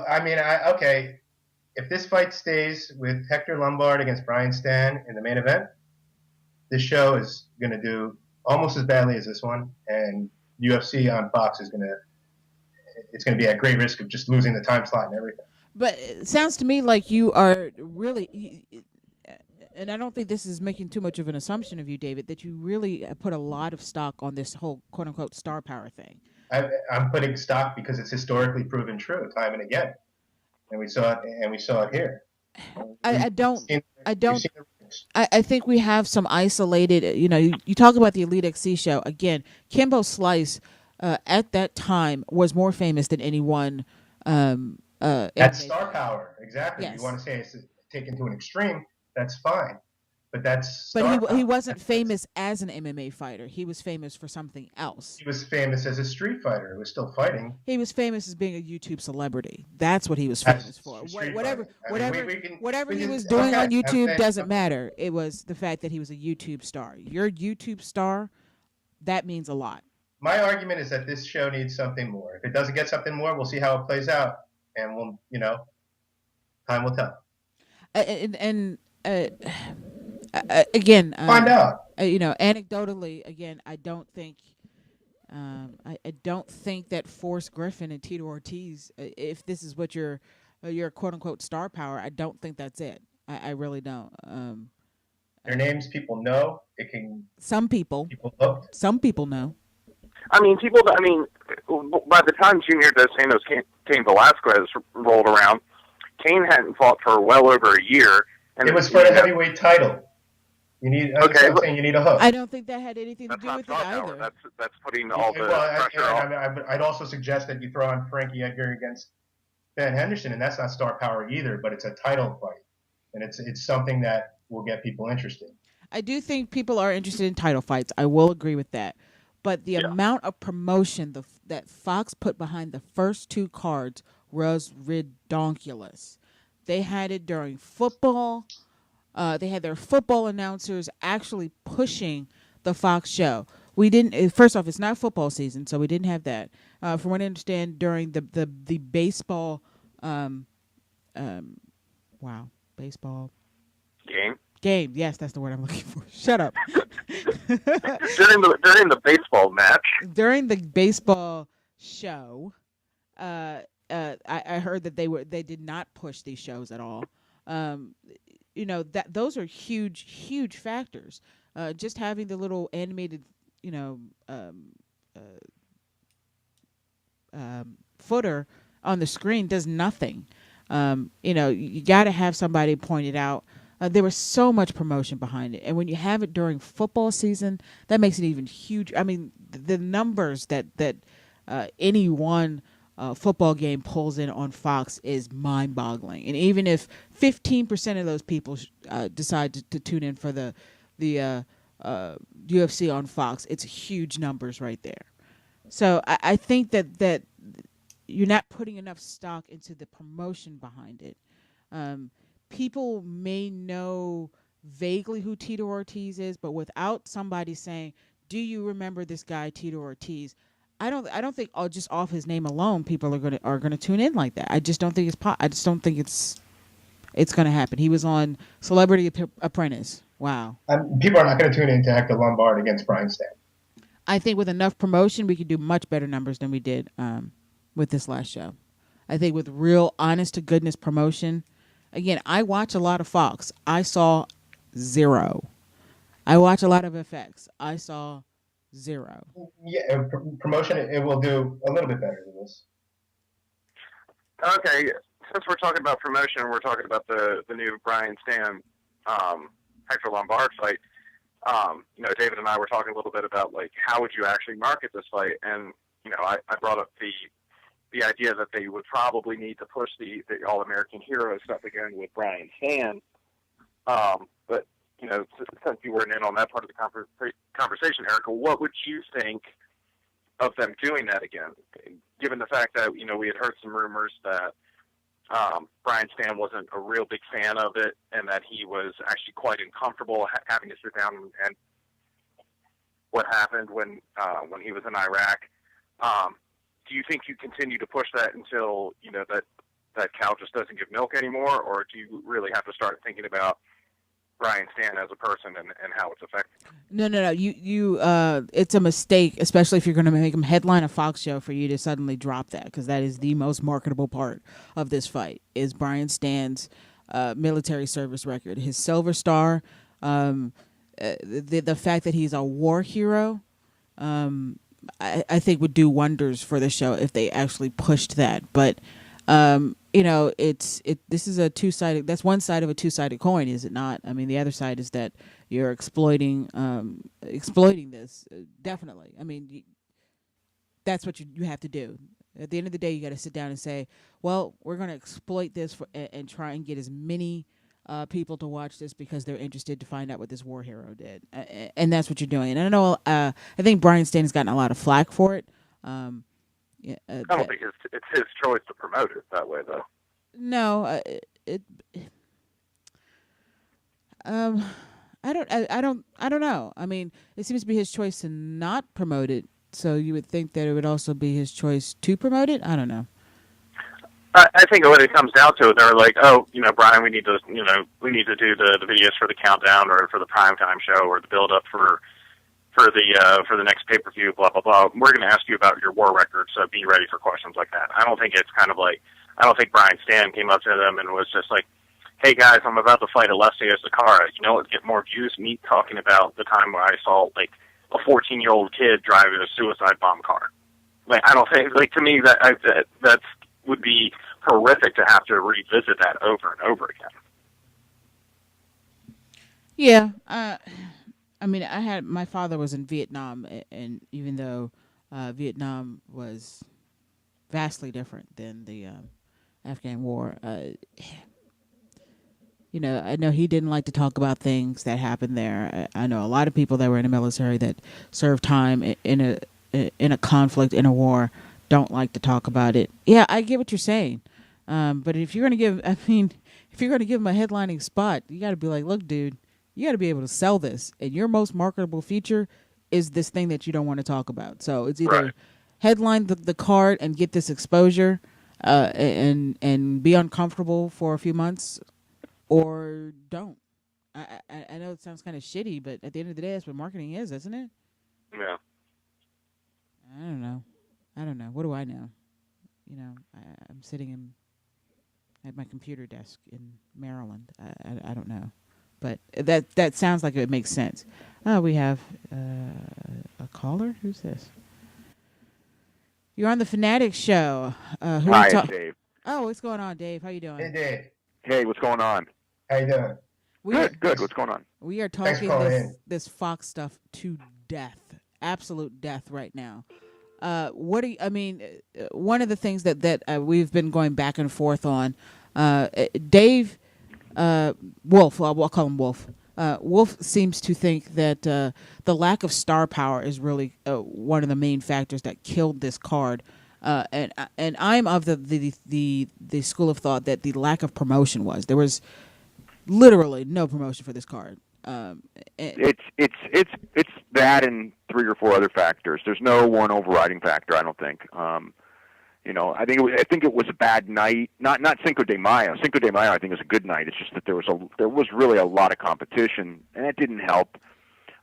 Speaker 3: I mean, okay, if this fight stays with Hector Lombard against Brian Stan in the main event, this show is going to do almost as badly as this one, and UFC on Fox is going to be at great risk of just losing the time slot and everything.
Speaker 1: But it sounds to me like you are really, and I don't think this is making too much of an assumption of you, David, that you really put a lot of stock on this whole quote-unquote star power thing.
Speaker 3: I'm putting stock because it's historically proven true time and again, and we saw it here.
Speaker 1: I think we have some isolated. You talk about the Elite XC show again. Kimbo Slice at that time was more famous than anyone.
Speaker 3: That's star power, exactly.
Speaker 1: Yes.
Speaker 3: You want to say it's taken to an extreme, that's fine. But that's
Speaker 1: he wasn't famous as an MMA fighter. He was famous for something else.
Speaker 3: He was famous as a street fighter. He was still fighting.
Speaker 1: He was famous as being a YouTube celebrity. That's what he was famous for. Whatever he was doing on YouTube doesn't matter. It was the fact that he was a YouTube star. You're a YouTube star, that means a lot.
Speaker 3: My argument is that this show needs something more. If it doesn't get something more, we'll see how it plays out, and time will tell.
Speaker 1: Again,
Speaker 3: find out.
Speaker 1: Anecdotally, again, I don't think that Forrest Griffin and Tito Ortiz, if this is what your quote unquote star power, I don't think that's it. I really don't.
Speaker 3: Their names people know.
Speaker 1: Some people
Speaker 3: look.
Speaker 1: Some people know.
Speaker 2: I mean, by the time Junior Dos Santos Cain Velasquez rolled around, Cain hadn't fought for well over a year. And
Speaker 3: it was for the heavyweight title. You need a hook.
Speaker 1: I don't think that had anything to do with it either.
Speaker 2: That's putting all the pressure on.
Speaker 3: I'd also suggest that you throw on Frankie Edgar against Ben Henderson, and that's not star power either, but it's a title fight, and it's something that will get people interested.
Speaker 1: I do think people are interested in title fights. I will agree with that. But the amount of promotion that Fox put behind the first two cards was redonkulous. They had it during football. They had their football announcers actually pushing the Fox show. We didn't. First off, it's not football season, so we didn't have that. From what I understand, during the baseball, baseball game. Yes, that's the word I'm looking for. Shut up.
Speaker 2: during the baseball match.
Speaker 1: During the baseball show, I heard that they did not push these shows at all. That those are huge factors. Just having the little animated, footer on the screen does nothing. You got to have somebody point it out. There was so much promotion behind it, and when you have it during football season, that makes it even huge. I mean, the numbers that any one football game pulls in on Fox is mind-boggling. And even if 15% of those people decide to tune in for the UFC on Fox, it's huge numbers right there. So I think that you're not putting enough stock into the promotion behind it. People may know vaguely who Tito Ortiz is, but without somebody saying, "Do you remember this guy, Tito Ortiz?" I don't think just off his name alone, people are gonna tune in like that. I just don't think it's gonna happen. He was on Celebrity Apprentice. Wow.
Speaker 3: People are not going to tune in to Hector Lombard against Brian Stan.
Speaker 1: I think with enough promotion, we could do much better numbers than we did with this last show. I think with real honest to goodness promotion, again, I watch a lot of Fox. I saw zero. I watch a lot of FX. I saw zero.
Speaker 3: Yeah, promotion, it will do a little bit better than this.
Speaker 2: Okay, since we're talking about promotion, we're talking about the new Brian Stan Hector Lombard fight. David and I were talking a little bit about like how would you actually market this fight, and I brought up the idea that they would probably need to push the All American Hero stuff again with Brian Stan. But since you weren't in on that part of the conversation, Erica, what would you think of them doing that again? Given the fact that we had heard some rumors that Brian Stan wasn't a real big fan of it, and that he was actually quite uncomfortable having to sit down and what happened when he was in Iraq. Do you think you continue to push that until that cow just doesn't give milk anymore, or do you really have to start thinking about Brian Stan as a person and how it's affecting?
Speaker 1: No. You it's a mistake, especially if you're going to make him headline a Fox show, for you to suddenly drop that, because that is the most marketable part of this fight is Brian Stan's military service record, his Silver Star, the fact that he's a war hero. I think would do wonders for the show if they actually pushed that, but. This is a two-sided. That's one side of a two-sided coin, is it not? I mean, the other side is that you're exploiting this. Definitely. I mean, that's what you have to do. At the end of the day, you got to sit down and say, well, we're going to exploit this and try and get as many people to watch this because they're interested to find out what this war hero did, and that's what you're doing. And I know I think Brian Stan has gotten a lot of flack for it.
Speaker 2: I don't think it's his choice to promote it that way, though.
Speaker 1: No, I don't know. I mean, it seems to be his choice to not promote it. So you would think that it would also be his choice to promote it. I don't know.
Speaker 2: I think when it comes down to it, they're like, oh, Brian, we need to do the videos for the countdown or for the primetime show or the build up for the next pay-per-view, blah, blah, blah. We're going to ask you about your war record, so be ready for questions like that. I don't think it's kind of like, I don't think Brian Stan came up to them and was just like, hey, guys, I'm about to fight Alessio Sakara. What would get more views? Me talking about the time where I saw, like, a 14-year-old kid driving a suicide bomb car. Like, I don't think, like, to me, that would be horrific to have to revisit that over and over again.
Speaker 1: Yeah, I mean, my father was in Vietnam, and even though Vietnam was vastly different than the Afghan war, I know he didn't like to talk about things that happened there. I know a lot of people that were in the military that served time in a conflict, in a war, don't like to talk about it. Yeah, I get what you're saying, but if you're going to give him a headlining spot, you got to be like, look, dude. You got to be able to sell this, and your most marketable feature is this thing that you don't want to talk about. So it's either headline the card and get this exposure, and be uncomfortable for a few months, or don't. I know it sounds kind of shitty, but at the end of the day, that's what marketing is, isn't it?
Speaker 2: Yeah.
Speaker 1: I don't know. What do I know? I'm sitting at my computer desk in Maryland. I don't know. But that sounds like it makes sense. We have a caller. Who's this? You're on the FanAddicts show.
Speaker 4: Hi, it's Dave.
Speaker 1: Oh, what's going on, Dave? How you doing?
Speaker 3: Hey, Dave.
Speaker 4: Hey, what's going on?
Speaker 3: How you doing?
Speaker 4: Good. What's going on?
Speaker 1: We are
Speaker 3: Thanks for
Speaker 1: talking
Speaker 3: calling
Speaker 1: this Fox stuff to death, absolute death right now. One of the things that we've been going back and forth on, Dave. Wolf, I'll call him Wolf. Wolf seems to think that the lack of star power is really one of the main factors that killed this card. And I'm of the school of thought that the lack of promotion was. There was literally no promotion for this card.
Speaker 4: It's that and 3 or 4 other factors. There's no one overriding factor, I don't think. I think it was a bad night. Not Cinco de Mayo. Cinco de Mayo, I think, is a good night. It's just that there was really a lot of competition, and that didn't help.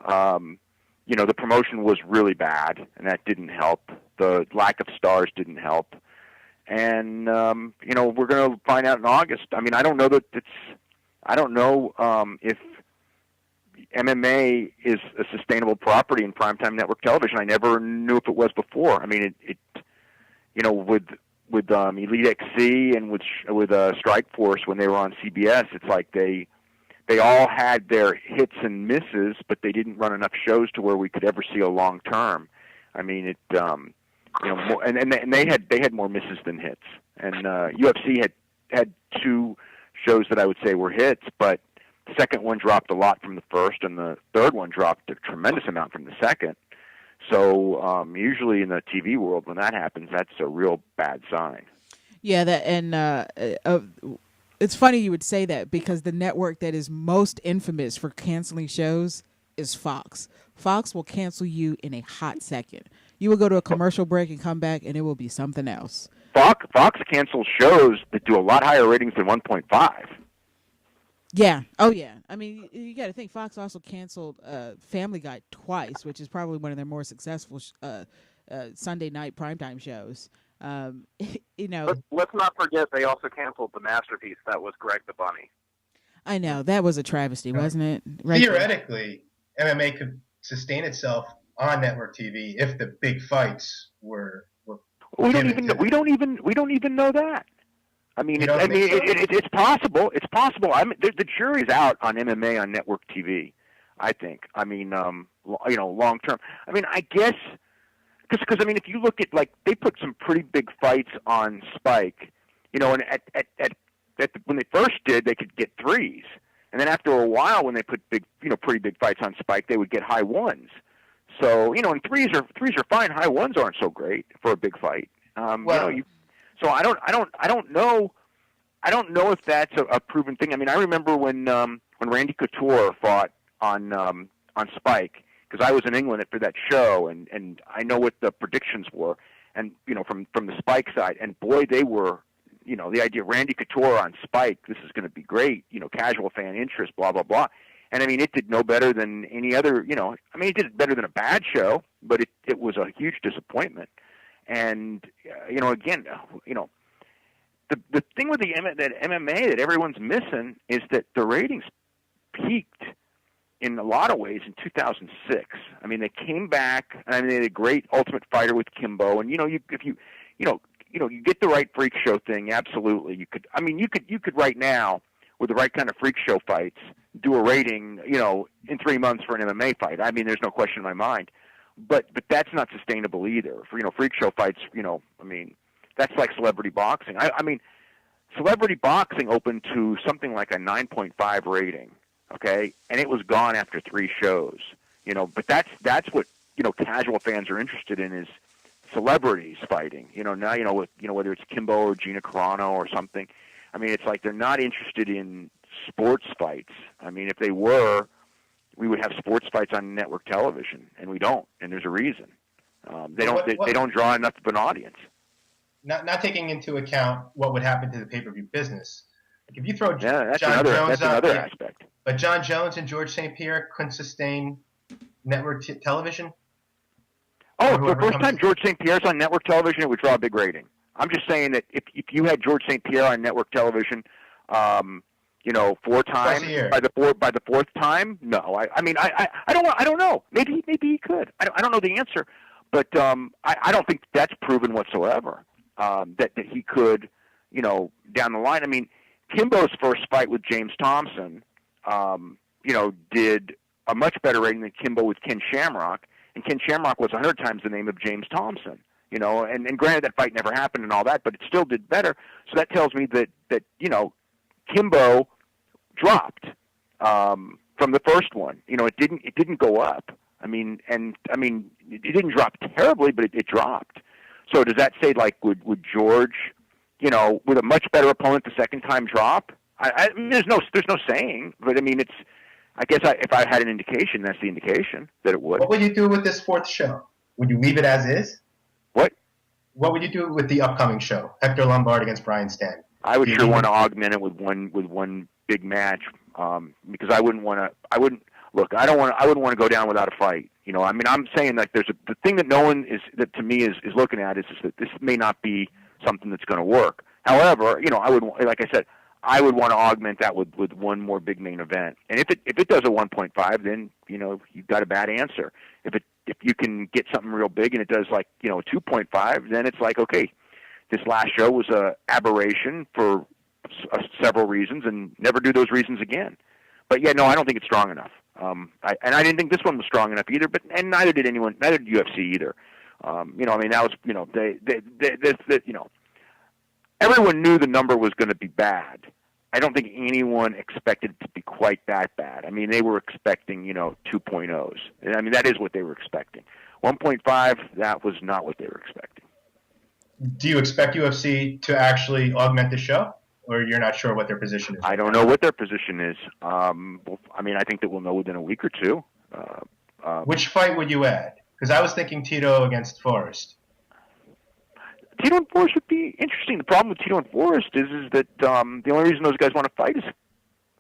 Speaker 4: The promotion was really bad, and that didn't help. The lack of stars didn't help, and we're going to find out in August. I mean, I don't know if MMA is a sustainable property in primetime network television. I never knew if it was before. I mean, with Elite XC and with Strike Force when they were on CBS, it's like they all had their hits and misses, but they didn't run enough shows to where we could ever see a long term. I mean, more, and they had more misses than hits. And UFC had two shows that I would say were hits, but the second one dropped a lot from the first, and the third one dropped a tremendous amount from the second. So usually in the TV world, when that happens, that's a real bad sign.
Speaker 1: Yeah, it's funny you would say that, because the network that is most infamous for canceling shows is Fox. Fox will cancel you in a hot second. You will go to a commercial break and come back, and it will be something else.
Speaker 4: Fox cancels shows that do a lot higher ratings than 1.5.
Speaker 1: Yeah. Oh, yeah. I mean, you got to think Fox also canceled Family Guy twice, which is probably one of their more successful Sunday night primetime shows.
Speaker 2: Let's not forget they also canceled the masterpiece that was Greg the Bunny.
Speaker 1: I know. That was a travesty, wasn't it?
Speaker 3: Right. Theoretically, MMA could sustain itself on network TV if the big fights were.
Speaker 4: We don't even know that. I mean, it's possible. It's possible. The jury's out on MMA on network TV, I think. I mean, long term. I mean, I guess because I mean, if you look at, like, they put some pretty big fights on Spike, and when they first did, they could get threes, and then after a while, when they put pretty big fights on Spike, they would get high ones. So, and threes are fine. High ones aren't so great for a big fight. So I don't know if that's a proven thing. I mean, I remember when Randy Couture fought on Spike, because I was in England for that show, and I know what the predictions were, and from the Spike side, and boy, they were, the idea of Randy Couture on Spike, this is going to be great, casual fan interest, blah blah blah. And I mean, it did no better than any other, I mean, it did better than a bad show, but it was a huge disappointment. And, again, the thing with that MMA that everyone's missing is that the ratings peaked in a lot of ways in 2006. I mean, they came back, and I mean, they had a great Ultimate Fighter with Kimbo, and, if you get the right freak show thing, absolutely. You could right now, with the right kind of freak show fights, do a rating, in 3 months for an MMA fight. I mean, there's no question in my mind. But that's not sustainable either. For freak show fights, I mean, that's like celebrity boxing. I mean, celebrity boxing opened to something like a 9.5 rating, okay, and it was gone after 3 shows. But that's what casual fans are interested in, is celebrities fighting. Now whether it's Kimbo or Gina Carano or something. I mean, it's like they're not interested in sports fights. I mean, if they were, we would have sports fights on network television, and we don't, and there's a reason. They don't draw enough of an audience.
Speaker 3: Not taking into account what would happen to the pay-per-view business. Like, if you throw
Speaker 4: that's
Speaker 3: John Jones
Speaker 4: another aspect.
Speaker 3: But John Jones and George St. Pierre couldn't sustain network television?
Speaker 4: Oh, for the first time George St. Pierre's on network television, it would draw a big rating. I'm just saying that if you had George St. Pierre on network television, 4 times by the fourth time, no. I mean, I don't know. Maybe he could. I don't know the answer, but I don't think that's proven whatsoever. That he could, down the line. I mean, Kimbo's first fight with James Thompson, did a much better rating than Kimbo with Ken Shamrock, and Ken Shamrock was 100 times the name of James Thompson. And granted that fight never happened and all that, but it still did better. So that tells me that Kimbo dropped from the first one. It didn't go up. I mean, it didn't drop terribly, but it dropped. So does that say, like, would George, with a much better opponent the second time drop? I mean, there's no saying, but I mean, I guess if I had an indication, that's the indication that it would.
Speaker 3: What would you do with this 4th show? Would you leave it as is?
Speaker 4: What
Speaker 3: would you do with the upcoming show, Hector Lombard against Brian Stann?
Speaker 4: I would sure want to augment it with one big match, because I wouldn't want to. I wouldn't want to go down without a fight. I mean, I'm saying, like, the thing that no one is, that to me is looking at is that this may not be something that's going to work. However, I would, like I said, I would want to augment that with one more big main event. And if it does a 1.5, then you've got a bad answer. If you can get something real big and it does like a 2.5, then it's like, okay, this last show was a aberration for several reasons, and never do those reasons again. But yeah, no, I don't think it's strong enough. I didn't think this one was strong enough either. And neither did UFC either. I mean, that was everyone knew the number was going to be bad. I don't think anyone expected it to be quite that bad. I mean, they were expecting 2.0s. I mean, that is what they were expecting. 1.5, that was not what they were expecting.
Speaker 3: Do you expect UFC to actually augment the show, or you're not sure what their position is?
Speaker 4: I don't know what their position is. I mean, I think that we'll know within a week or two.
Speaker 3: Which fight would you add? Because I was thinking Tito against Forrest.
Speaker 4: Tito and Forrest would be interesting. The problem with Tito and Forrest is that the only reason those guys want to fight is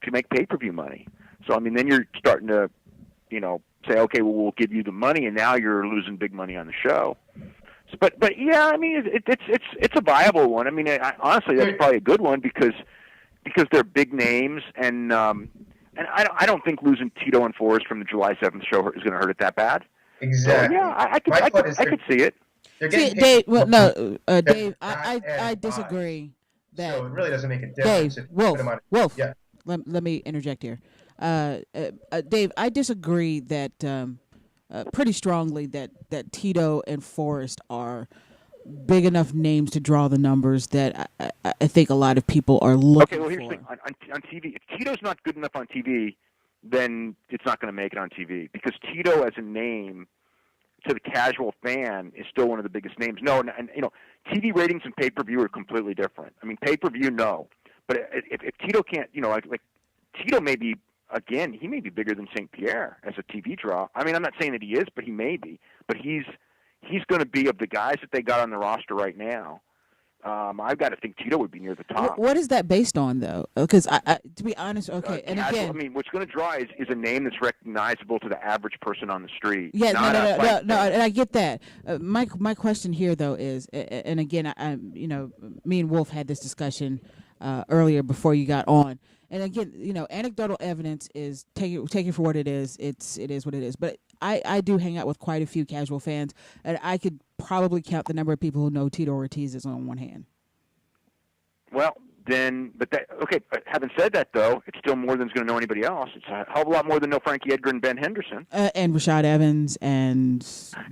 Speaker 4: to make pay-per-view money. So, I mean, then you're starting to, say, okay, well, we'll give you the money, and now you're losing big money on the show. So, but yeah, I mean, it's a viable one. I mean, honestly, that's probably a good one because they're big names, and I don't think losing Tito and Forrest from the July 7th show is going to hurt it that bad.
Speaker 3: Exactly.
Speaker 4: So, yeah, I could see it.
Speaker 1: See, Dave, Dave, I disagree.
Speaker 3: So it really doesn't make a difference.
Speaker 1: Dave, Wolf,
Speaker 3: yeah.
Speaker 1: Let me interject here. Dave, I disagree that pretty strongly that Tito and Forrest are big enough names to draw the numbers that I think a lot of people are looking for.
Speaker 4: Okay, well, here's the thing. On TV, if Tito's not good enough on TV, then it's not going to make it on TV because Tito as a name to the casual fan is still one of the biggest names. No, and TV ratings and pay-per-view are completely different. I mean, pay-per-view, no. But if Tito can't, like Tito may be, again, he may be bigger than St. Pierre as a TV draw. I mean, I'm not saying that he is, but he may be. But he's going to be, of the guys that they got on the roster right now, I've got to think Tito would be near the top.
Speaker 1: What is that based on, though? Because to be honest, okay, and again,
Speaker 4: I mean, what's going to draw is a name that's recognizable to the average person on the street.
Speaker 1: Yeah, no, and I get that. My question here, though, is, and again, me and Wolf had this discussion earlier before you got on, and again, anecdotal evidence is take it for what it is. It is what it is, but I do hang out with quite a few casual fans, and I could probably count the number of people who know Tito Ortiz is on one hand.
Speaker 4: Well, then, but having said that, though, it's still more than is going to know anybody else. It's a hell of a lot more than know Frankie Edgar and Ben Henderson.
Speaker 1: And Rashad Evans and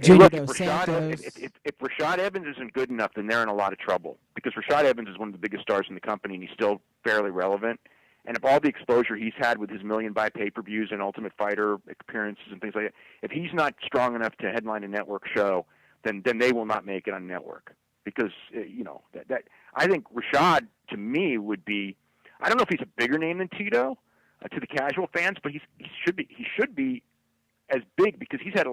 Speaker 1: Junior Dos
Speaker 4: Santos. If Rashad Evans isn't good enough, then they're in a lot of trouble because Rashad Evans is one of the biggest stars in the company, and he's still fairly relevant. And if all the exposure he's had with his million-buy pay-per-views and Ultimate Fighter appearances and things like that, if he's not strong enough to headline a network show, then they will not make it on network. Because, that I think Rashad, to me, would be, I don't know if he's a bigger name than Tito to the casual fans, but he should be as big because he's had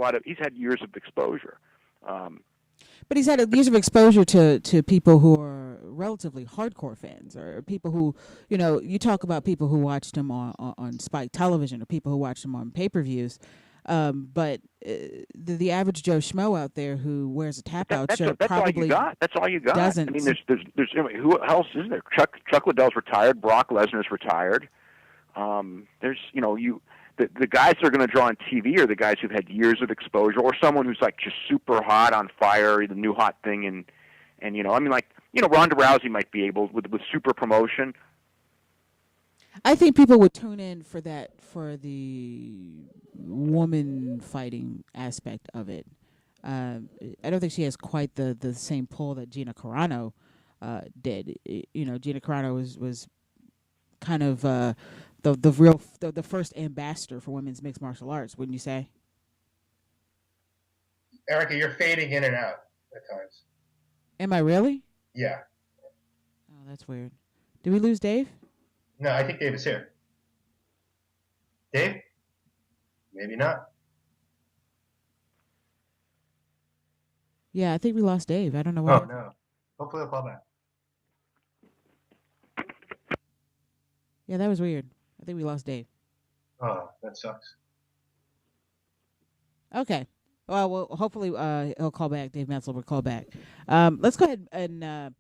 Speaker 4: years of exposure.
Speaker 1: But he's had years of exposure to people who are relatively hardcore fans, or people who, you talk about people who watched him on Spike Television, or people who watched him on pay-per-views. But the average Joe Schmo out there who wears a tap-out shirt probably
Speaker 4: That's all you got.
Speaker 1: Doesn't.
Speaker 4: I mean, there's who else is there? Chuck Liddell's retired. Brock Lesnar's retired. There's the guys that are going to draw on TV are the guys who've had years of exposure, or someone who's like just super hot on fire, the new hot thing, and I mean, like Ronda Rousey might be able with super promotion.
Speaker 1: I think people would tune in for the woman fighting aspect of it. I don't think she has quite the same pull that Gina Carano did. Gina Carano was kind of the first ambassador for women's mixed martial arts, wouldn't you say?
Speaker 3: Erica, you're fading in and out at times.
Speaker 1: Am I really?
Speaker 3: Yeah.
Speaker 1: Oh, that's weird. Did we lose Dave?
Speaker 3: No, I think Dave is here. Dave? Maybe not.
Speaker 1: Yeah, I think we lost Dave. I don't know why.
Speaker 3: Oh, no. Hopefully he'll call back.
Speaker 1: Yeah, that was weird. I think we lost Dave.
Speaker 3: Oh, that sucks.
Speaker 1: Okay. Well, hopefully he'll call back. Dave Meltzer will call back. Let's go ahead and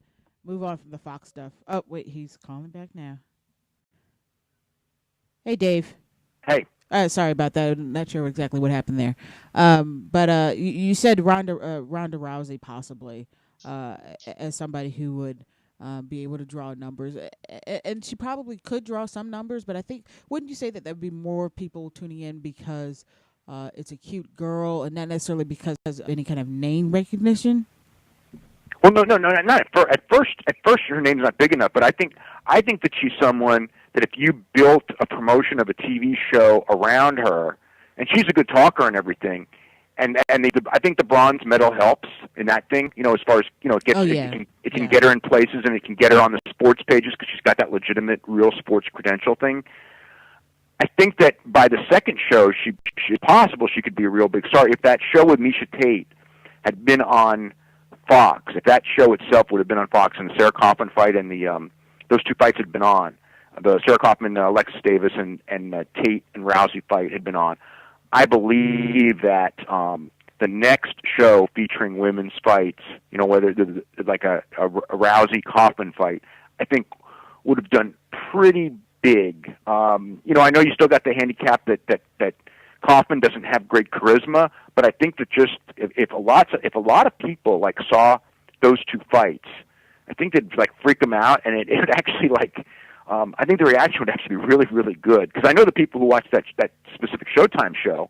Speaker 1: Move on from the Fox stuff. Oh, wait, he's calling back now. Hey, Dave.
Speaker 4: Hey.
Speaker 1: Sorry about that. I'm not sure exactly what happened there. But you said Ronda Rousey possibly as somebody who would be able to draw numbers, and she probably could draw some numbers. But I think, wouldn't you say that there would be more people tuning in because it's a cute girl, and not necessarily because of any kind of name recognition?
Speaker 4: Well, no, not at first. At first, her name's not big enough. But I think that she's someone that if you built a promotion of a TV show around her, and she's a good talker and everything, and I think the bronze medal helps in that thing. As far as it gets, it can get her in places, and it can get her on the sports pages because she's got that legitimate, real sports credential thing. I think that by the second show, she possible she could be a real big star. If that show with Misha Tate had been on Fox, if that show itself would have been on Fox, and the Sarah Kaufman fight and the those two fights had been on, the Sarah Kaufman, Alexis Davis, and Tate and Rousey fight had been on, I believe that the next show featuring women's fights, whether like a Rousey Kaufman fight, I think would have done pretty big. I know you still got the handicap that Kaufman doesn't have great charisma, but I think that just if a lot of people like saw those two fights, I think they'd like freak them out, and it would actually like. I think the reaction would actually be really, really good, because I know the people who watched that specific Showtime show.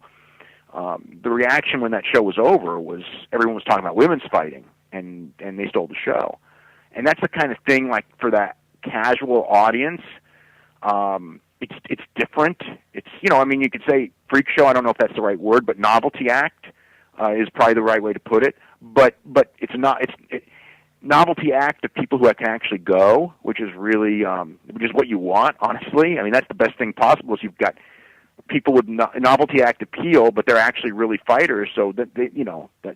Speaker 4: The reaction when that show was over was everyone was talking about women's fighting, and they stole the show, and that's the kind of thing like for that casual audience. It's different. It's you could say freak show. I don't know if that's the right word, but novelty act is probably the right way to put it. But it's not. It's novelty act of people who can actually go, which is really which is what you want. Honestly, I mean that's the best thing possible. Is you've got people with novelty act appeal, but they're actually really fighters. So that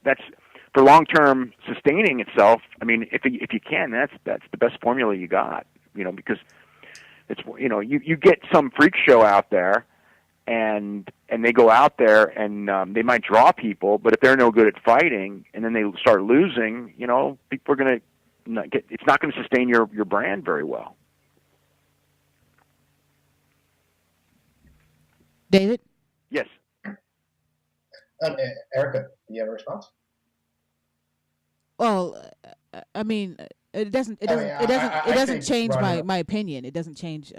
Speaker 4: that's for long term sustaining itself. I mean, if you can, that's the best formula you got. Because it's you get some freak show out there, and they go out there and they might draw people, but if they're no good at fighting and then they start losing, people are going to it's not going to sustain your brand very well.
Speaker 1: David?
Speaker 3: Yes. Erica, do you have a response?
Speaker 1: Well, I mean, it doesn't change my opinion. It doesn't change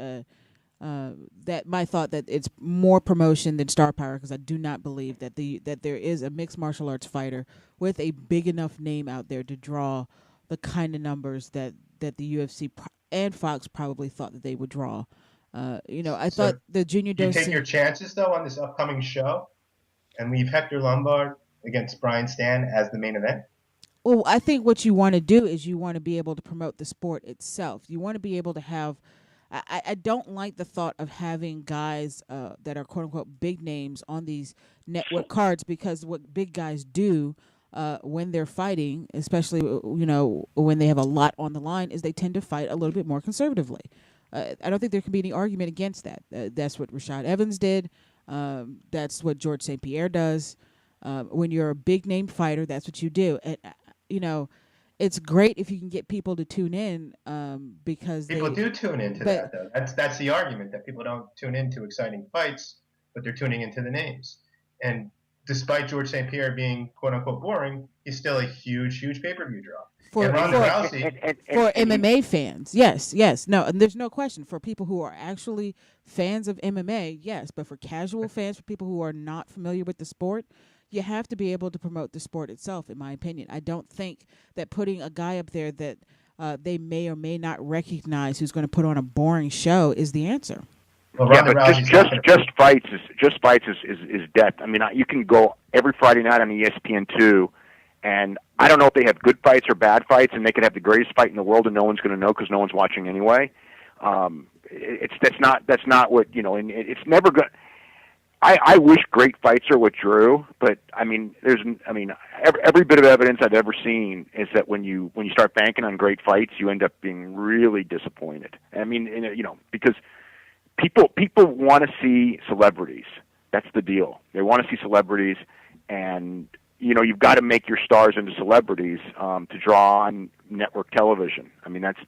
Speaker 1: that my thought that it's more promotion than star power, because I do not believe that there is a mixed martial arts fighter with a big enough name out there to draw the kind of numbers that the UFC and Fox probably thought that they would draw. I thought the Junior Dos.
Speaker 3: You take your chances though on this upcoming show, and leave Hector Lombard against Brian Stan as the main event.
Speaker 1: Well, I think what you want to do is you want to be able to promote the sport itself. You want to be able to have. I don't like the thought of having guys that are quote unquote big names on these network cards, because what big guys do when they're fighting, especially when they have a lot on the line, is they tend to fight a little bit more conservatively. I don't think there can be any argument against that. That's what Rashad Evans did. That's what George St. Pierre does. When you're a big name fighter, that's what you do. And it's great if you can get people to tune in because
Speaker 3: people do tune into that, though. That's the argument, that people don't tune into exciting fights, but they're tuning into the names. And despite George St. Pierre being quote unquote boring, he's still a huge pay-per-view draw.
Speaker 1: For MMA fans, yes, no, and there's no question. For people who are actually fans of MMA, yes, but for casual fans, for people who are not familiar with the sport, you have to be able to promote the sport itself, in my opinion. I don't think that putting a guy up there that they may or may not recognize, who's going to put on a boring show, is the answer.
Speaker 3: Well,
Speaker 4: yeah, but just fights is death. I mean, you can go every Friday night on ESPN2, and I don't know if they have good fights or bad fights, and they could have the greatest fight in the world, and no one's going to know because no one's watching anyway. That's not what and it's never good. I wish great fights are what drew, but every bit of evidence I've ever seen is that when you start banking on great fights, you end up being really disappointed. I mean, because people want to see celebrities. That's the deal. They want to see celebrities, and you've got to make your stars into celebrities to draw on network television. I mean, that's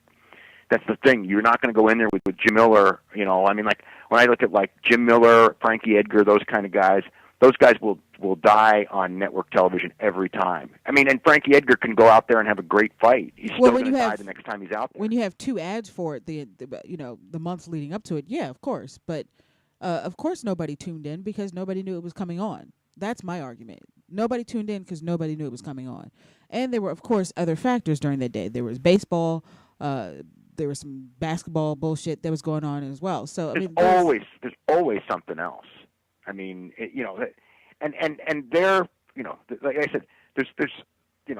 Speaker 4: the thing. You're not going to go in there with Jim Miller. I mean, like when I look at like Jim Miller, Frankie Edgar, those kind of guys, those guys will die on network television every time. I mean, and Frankie Edgar can go out there and have a great fight. He's still going to die the next time he's out there.
Speaker 1: When you have 2 ads for it, the months leading up to it, yeah, of course. But of course nobody tuned in because nobody knew it was coming on. That's my argument. Nobody tuned in because nobody knew it was coming on. And there were, of course, other factors during that day. There was baseball. There was some basketball bullshit that was going on as well. So
Speaker 4: there's always something else. I mean, and they're, like I said, there's and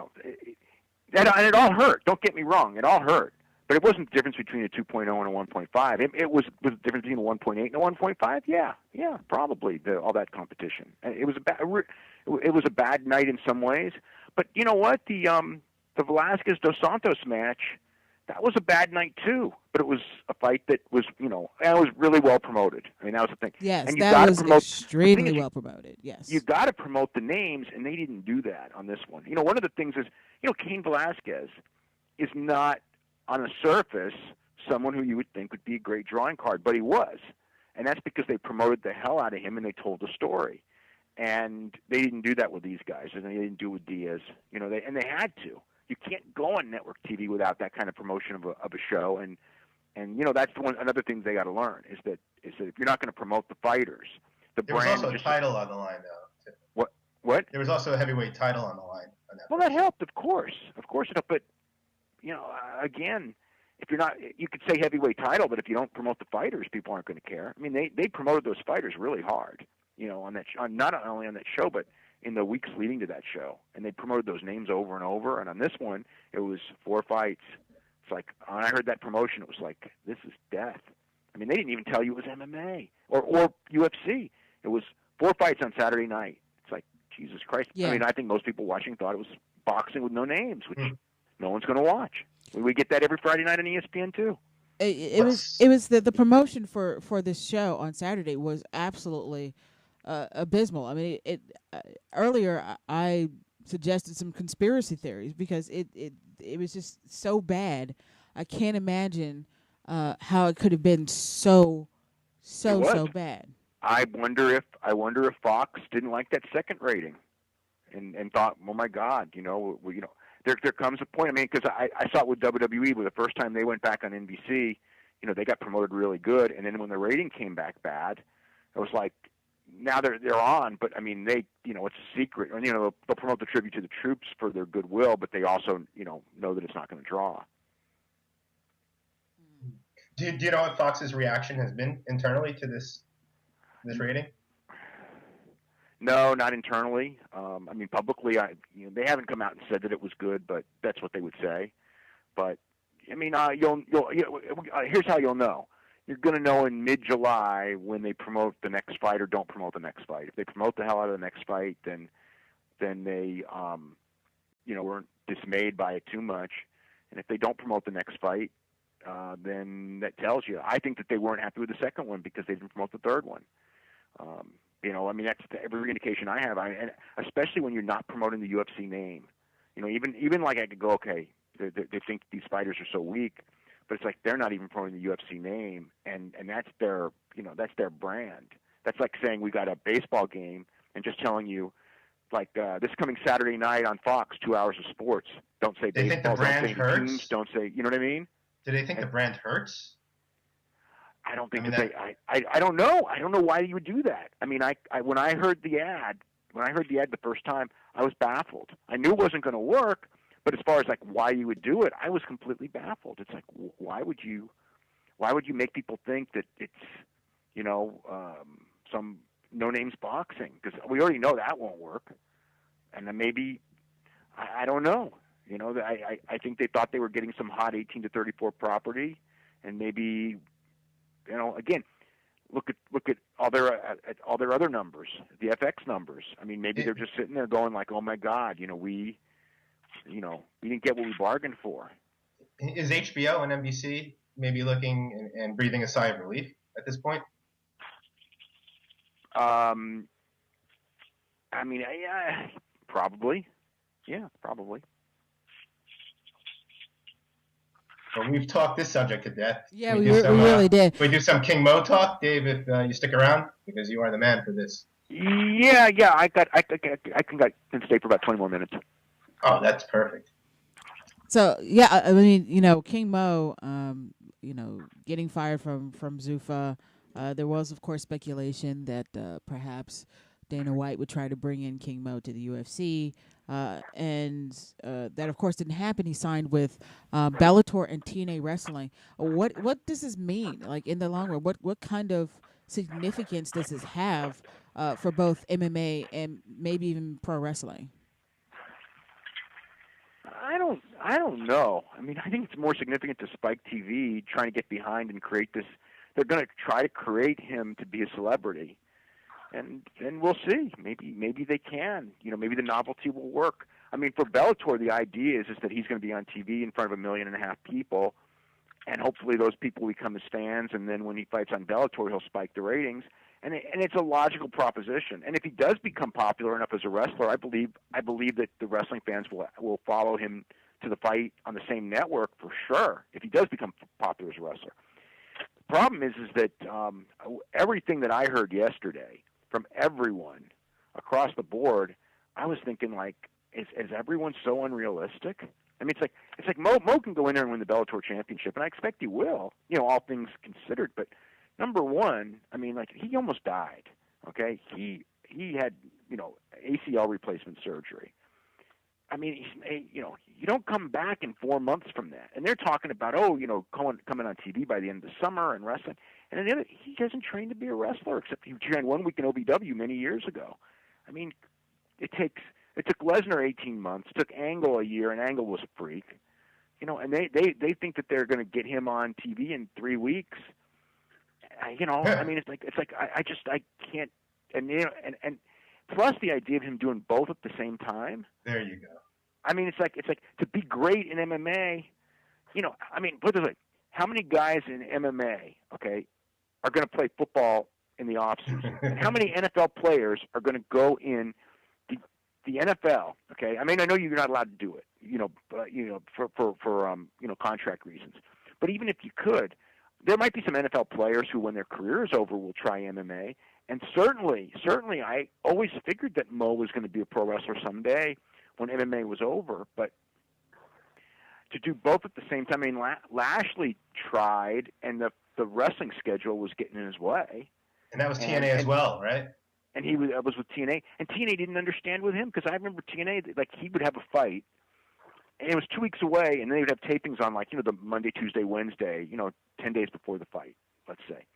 Speaker 4: it all hurt. Don't get me wrong, it all hurt. But it wasn't the difference between a 2.0 and a 1.5. It was the difference between a 1.8 and a 1.5. Yeah, probably all that competition. It was a bad night in some ways. But you know what? The Velasquez dos Santos match, that was a bad night too. But it was a fight that was, and it was really well promoted. I mean, that was the thing.
Speaker 1: Yes,
Speaker 4: and
Speaker 1: that was extremely well promoted. Yes,
Speaker 4: you got to promote the names, and they didn't do that on this one. One of the things is, Cain Velasquez is not, on the surface, someone who you would think would be a great drawing card, but he was. And that's because they promoted the hell out of him and they told the story. And they didn't do that with these guys, and they didn't do it with Diaz. They had to. You can't go on network TV without that kind of promotion of a show. And that's another thing they got to learn is that if you're not going to promote the fighters,
Speaker 3: there was also a title on the line, though.
Speaker 4: What?
Speaker 3: There was also a heavyweight title on the line.
Speaker 4: Well, that helped, of course it helped. But again, if you're not, you could say heavyweight title, but if you don't promote the fighters, people aren't going to care. I mean, they promoted those fighters really hard, not only on that show, but in the weeks leading to that show, and they promoted those names over and over. And on this one, it was 4 fights. It's like when I heard that promotion, it was like, this is death. I mean, they didn't even tell you it was MMA or UFC. It was 4 fights on Saturday night. It's like, Jesus Christ. Yeah. I mean, I think most people watching thought it was boxing with no names, which no one's going to watch. We get that every Friday night on ESPN too.
Speaker 1: It was the promotion for this show on Saturday was absolutely abysmal. I mean, earlier I suggested some conspiracy theories because it was just so bad. I can't imagine how it could have been so bad.
Speaker 4: I wonder if Fox didn't like that second rating, and thought, oh my God, there comes a point. I mean, because I saw it with WWE, where the first time they went back on NBC, they got promoted really good, and then when the rating came back bad, it was like, now they're on, but I mean, it's a secret, and they'll promote the tribute to the troops for their goodwill, but they also know that it's not going to draw.
Speaker 3: Do you know what Fox's reaction has been internally to this rating?
Speaker 4: No, not internally. I mean, publicly, they haven't come out and said that it was good, but that's what they would say. But I mean, here's how you'll know. You're going to know in mid-July when they promote the next fight or don't promote the next fight. If they promote the hell out of the next fight, then they, weren't dismayed by it too much. And if they don't promote the next fight, then that tells you. I think that they weren't happy with the second one because they didn't promote the third one. I mean, that's every indication I have. And especially when you're not promoting the UFC name. Even like I could go, okay, they think these fighters are so weak, but it's like they're not even promoting the UFC name, and that's their brand. That's like saying we got a baseball game and just telling you, like this coming Saturday night on Fox, 2 hours of sports. Don't say
Speaker 3: they
Speaker 4: baseball.
Speaker 3: Think the brand
Speaker 4: don't say
Speaker 3: hurts?
Speaker 4: teams. Don't say. You know what I mean?
Speaker 3: Do they think the brand hurts?
Speaker 4: I don't think I don't know. I don't know why you would do that. I mean, when I heard the ad the first time, I was baffled. I knew it wasn't going to work, but as far as like why you would do it, I was completely baffled. It's like, why would you make people think that it's some no names boxing? Because we already know that won't work. And then maybe I don't know. I think they thought they were getting some hot 18 to 34 property, and maybe. Again, look at all their other numbers, the FX numbers. I mean, maybe they're just sitting there going like, "Oh my God, we didn't get what we bargained for."
Speaker 3: Is HBO and NBC maybe looking and breathing a sigh of relief at this point?
Speaker 4: I mean, Probably. Yeah, probably.
Speaker 3: Well, we've talked this subject to death.
Speaker 1: Yeah, we really did.
Speaker 3: We do some King Mo talk, Dave, if you stick around, because you are the man for this.
Speaker 4: Yeah. I can stay for about 20 more minutes.
Speaker 3: Oh, that's perfect.
Speaker 1: So yeah, I mean, King Mo, getting fired from Zuffa. There was, of course, speculation that perhaps Dana White would try to bring in King Mo to the UFC, and that, of course, didn't happen. He signed with Bellator and TNA Wrestling. What does this mean? Like, in the long run, what kind of significance does this have for both MMA and maybe even pro wrestling?
Speaker 4: I don't know. I mean, I think it's more significant to Spike TV trying to get behind and create this. They're going to try to create him to be a celebrity, and we'll see. Maybe they can. Maybe the novelty will work. I mean, for Bellator, the idea is that he's going to be on TV in front of 1.5 million people, and hopefully those people become his fans. And then when he fights on Bellator, he'll spike the ratings. And it's a logical proposition. And if he does become popular enough as a wrestler, I believe that the wrestling fans will follow him to the fight on the same network for sure. If he does become popular as a wrestler, the problem is that everything that I heard yesterday from everyone across the board, I was thinking, like, is everyone so unrealistic? I mean, it's like Mo can go in there and win the Bellator championship, and I expect he will. All things considered, but. Number one, I mean, like, he almost died. Okay, he had ACL replacement surgery. I mean, you don't come back in 4 months from that. And they're talking about coming on TV by the end of the summer and wrestling. And then he hasn't trained to be a wrestler, except he trained 1 week in OVW many years ago. I mean, it took Lesnar 18 months, took Angle a year, and Angle was a freak. And they think that they're going to get him on TV in 3 weeks. I mean, it's like I can't, and plus the idea of him doing both at the same time.
Speaker 3: There you go.
Speaker 4: I mean, it's like to be great in MMA. I mean, put it this way: how many guys in MMA, okay, are going to play football in the off season, and how many NFL players are going to go in the NFL? Okay, I mean, I know you're not allowed to do it, for contract reasons, but even if you could. There might be some NFL players who, when their career is over, will try MMA. And certainly, I always figured that Mo was going to be a pro wrestler someday when MMA was over. But to do both at the same time, I mean, Lashley tried, and the wrestling schedule was getting in his way.
Speaker 3: And that was TNA as well, right?
Speaker 4: And he was with TNA. And TNA didn't understand with him, because I remember TNA, like, he would have a fight. And it was 2 weeks away, and they would have tapings on, like, the Monday, Tuesday, Wednesday, 10 days before the fight, let's say.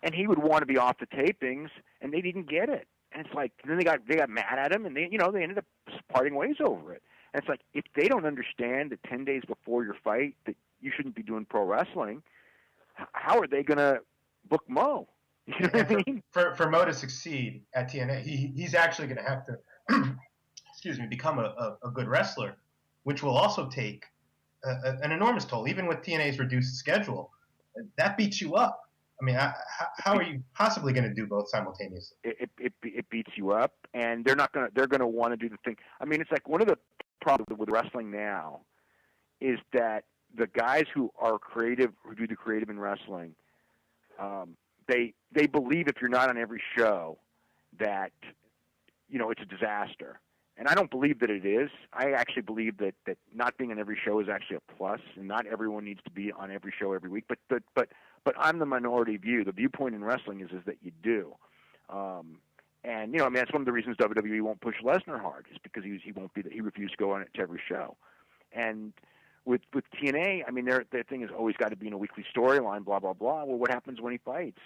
Speaker 4: And he would want to be off the tapings, and they didn't get it. And it's like, then they got mad at him, and they ended up parting ways over it. And it's like, if they don't understand that 10 days before your fight that you shouldn't be doing pro wrestling, how are they going to book Mo? You know what I mean?
Speaker 3: For Mo to succeed at TNA, he's actually going to have to, become a good wrestler, which will also take an enormous toll. Even with TNA's reduced schedule, that beats you up. I mean, how are you possibly going to do both simultaneously?
Speaker 4: It beats you up, and they're going to want to do the thing. I mean, it's like one of the problems with wrestling now is that the guys who are creative, who do the creative in wrestling, they believe if you're not on every show that it's a disaster. And I don't believe that it is. I actually believe that not being on every show is actually a plus, and not everyone needs to be on every show every week. But I'm the minority view. The viewpoint in wrestling is that you do. And I mean, that's one of the reasons WWE won't push Lesnar hard, is because he won't be that he refused to go on it to every show. And with TNA, I mean, their thing is always got to be in a weekly storyline, blah blah blah. Well, what happens when he fights?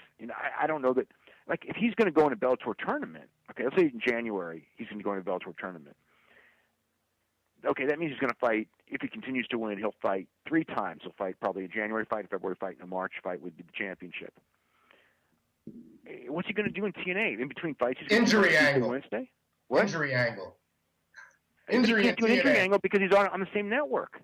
Speaker 4: I don't know that. Like, if he's going to go in a Bellator tournament, okay, let's say in January he's going to go in a Bellator tournament. Okay, that means he's going to fight. If he continues to win, he'll fight 3 times. He'll fight probably a January fight, a February fight, and a March fight would be the championship. What's he going to do in TNA in between fights? He's
Speaker 3: Injury angle.
Speaker 4: Wednesday. What?
Speaker 3: Injury angle.
Speaker 4: He can't do an injury angle because he's on the same network.